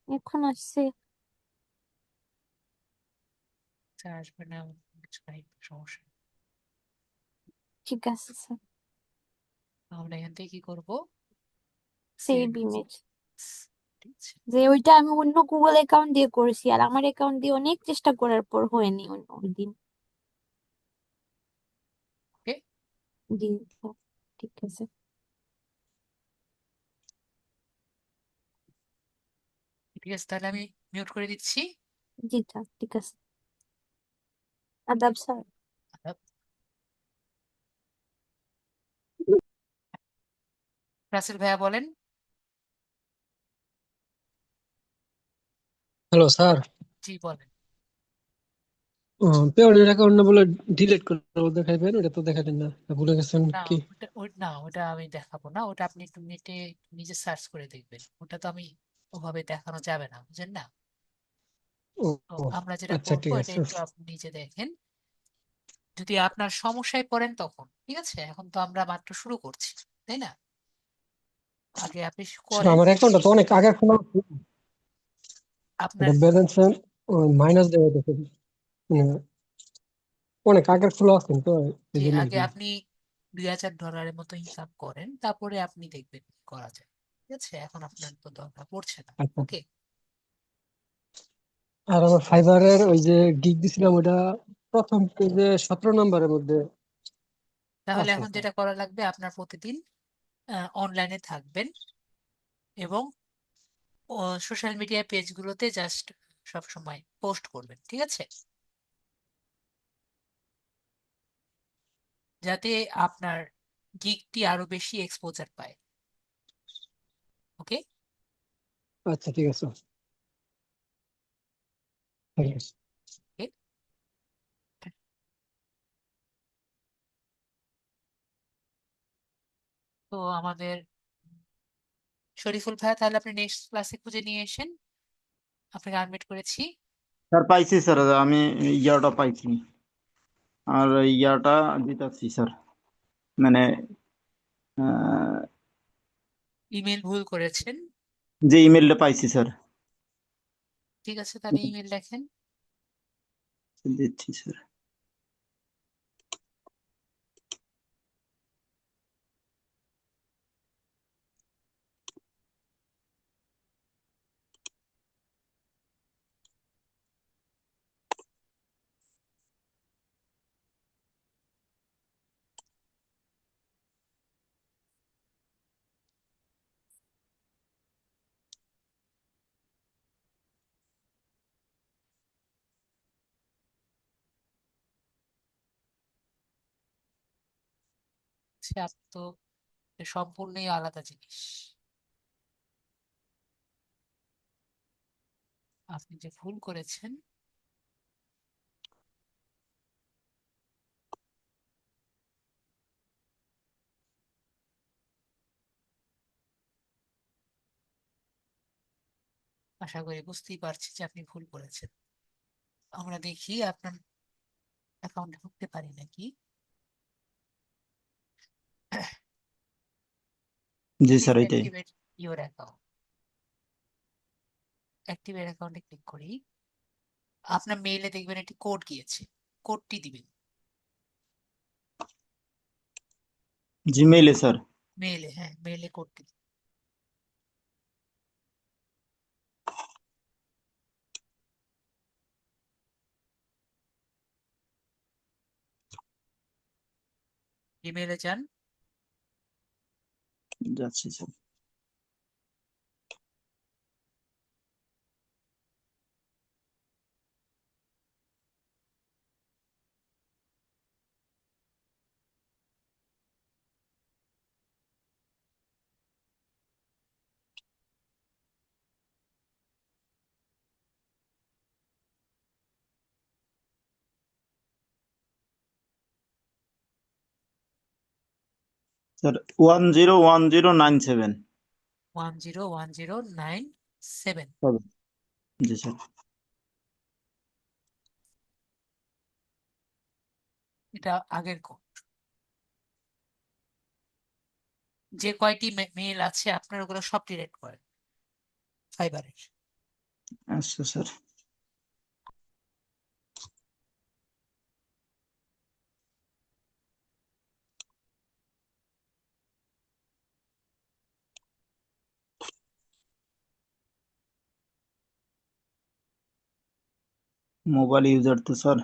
এখন আসছে। আচ্ছা, আসবে না এমন কিছু নাই, সমস্যা নেই। ঠিক আছে স্যার। আমরা এখান থেকে কি করব? Save save image. ঠিক আছে। যে ওইটা আমি অন্য গুগল অ্যাকাউন্ট দিয়ে করেছি, আর আমার অ্যাকাউন্ট দিয়ে অনেক চেষ্টা করার পর হয়নি ওই দিন। ওকে, জি স্যার, ঠিক আছে। ঠিক আছে, তাহলে আমি মিউট করে দিচ্ছি। জি স্যার, ঠিক আছে। আদাব স্যার। রাসেল ভাইয়া বলেন। হ্যালো স্যার, জি বলেন। পেওনের অ্যাকাউন্ট না বলে ডিলিট করে দেখাইবেন, ওটা তো দেখাবেন না, ভুলে গেছেন না, কি? না, ওটা আমি দেখাবো না, ওটা আপনি একটু নেটে নিজে সার্চ করে দেখবেন, ওটা তো আমি ওভাবে দেখানো যাবে না, বুঝেন না? ও তো ও, আমরা যেটা আচ্ছা করবো ঠিক এটা আছে। একটু আপনি নিজে দেখেন, যদি আপনার সমস্যায় পড়েন তখন, ঠিক আছে? এখন তো আমরা মাত্র শুরু করছি, তাই না? আগে আপনি আসলে করেন। আমার অ্যাকাউন্টটা তো অনেক আগে খোলা, আপনার এটা ব্যালেন্স মাইনাস দেওয়া হইতেছে, মানে অনেক আগের খোলা আছেন তো, এই যে জন্য আর আগে কি। আপনি $2000 মতো ইনকাম করেন, তারপরে আপনি দেখবেন কি করা যায়, ঠিক আছে? এখন আপনার তো দরকার পড়ছে না। আচ্ছা, ওকে, আর আমার ফাইবারের ওই যে গিগ দিছিলাম, ওটা প্রথম পেজে 17 নম্বরের মধ্যে তাহলে আছে এখন স্যার। যেটা করা লাগবে, আপনার প্রতিদিন অনলাইনে থাকবেন এবং সোশ্যাল মিডিয়া পেজগুলোতে জাস্ট সব সময় পোস্ট করবেন, ঠিক আছে? যাতে আপনার গিগটি আরো বেশি এক্সপোজার পায়। ওকে, আচ্ছা ঠিক আছে, ঠিক আছে। তো আমাদের শরীফুল ভাইয়া, তাহলে আপনি নেক্সট ক্লাসে খুঁজে নিয়ে এসেন, আপনাকে আনমিট করেছি। স্যার পাইছি স্যার, আমি ইয়াটা পাইছি, আর ইয়াটা দিতেছি স্যার, মানে আহ, ইমেল ভুল করেছেন, যে ইমেলটা পাইছি স্যার, ঠিক আছে, তাহলে ইমেল লেখেন। দিচ্ছি স্যার। সে আপনি তো সম্পূর্ণই আলাদা জিনিস। আপনি যে ভুল করেছেন, আশা করি বুঝতেই পারছি যে আপনি ভুল করেছেন। আমরা দেখি আপনার অ্যাকাউন্টে ঢুকতে পারি নাকি। জি প্লিজ স্যার এটাই। Activate your account. অ্যাক্টিভেট অ্যাকাউন্টে ক্লিক করি। আপনার মেইলে দেখবেন একটি কোড গিয়েছে, কোডটি দিবেন। জিমেইলে স্যার। মেইলে, হ্যাঁ, মেইলে কোডটি দিবেন। ইমেইলে যান। যাচ্ছি স্যার। স্যার 101097 101097 জি স্যার। এটা আগের কোড। যে কয়টি মেল আছে আপনার ওগুলো সব ডিলিট করেন ফাইবারের। আচ্ছা স্যার। মোবাইল ইউজার তো স্যার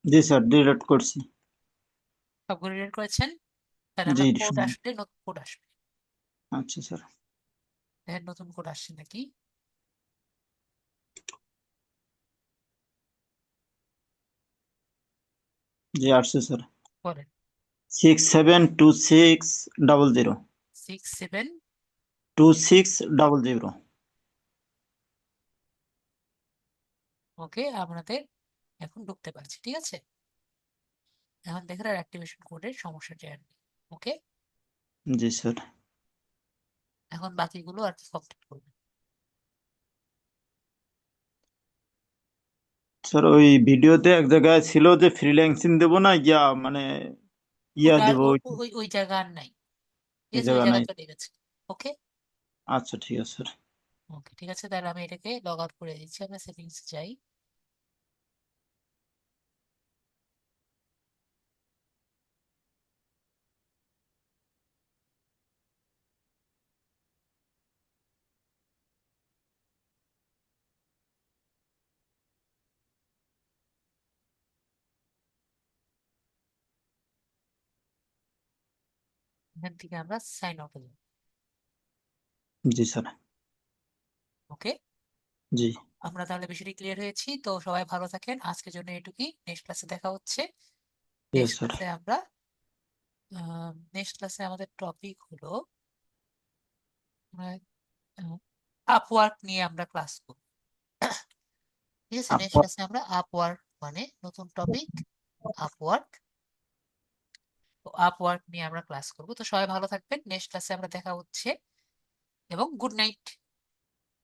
জি স্যার ডিলিট করছি। সবগুলো ডিলিট করেছেন, তাহলে জি আমরা কোড আসলে নতুন কোড আসবে। আচ্ছা স্যার। দেখেন নতুন কোড আসছে নাকি। জি আসছে স্যার। বলেন। 672600 67 2600। ওকে, আপনাদের এখন ঢুকতে পারছি, ঠিক আছে। এখন দেখেন আর অ্যাক্টিভেশন কোডের সমস্যাটি আর নেই। ওকে, জি স্যার। এখন বাকিগুলো আর কি কমপ্লিট করবেন। স্যার ওই ভিডিওতে এক জায়গায় ছিল যে ফ্রিল্যান্সিং দেবো না মানে ইয়া ওটা আর দেবো ওই জায়গা আর নাই, ঠিক ওই আছে, ওই জায়গা জায়গা নাই। চলে গেছে। ওকে। আচ্ছা ঠিক আছে স্যার। ওকে, ঠিক আছে, তাহলে আমি এটাকে লগ আউট করে দিচ্ছি। আমরা সেটিংস যাই। এখান থেকে আমরা সাইন আউটে যাব। জি স্যার। ওকে, জি আমরা তাহলে বিষয়টি ক্লিয়ার হয়েছি। তো সবাই ভালো থাকেন, আজকের জন্য এটুকুই। নেক্সট ক্লাসে দেখা হচ্ছে। ঠিক আছে নেক্সট স্যার। ক্লাসে আমরা আমাদের টপিক হলো আপওয়ার্ক নিয়ে আমরা ক্লাস করব। ঠিক আছে, নেক্সট ক্লাসে আমরা আপওয়ার্ক মানে নতুন টপিক আপওয়ার্ক, তো আপওয়ার্ক নিয়ে আমরা ক্লাস করব। তো সবাই ভালো থাকবেন, নেক্সট ক্লাসে আমরা দেখা হচ্ছে এবং গুড নাইট।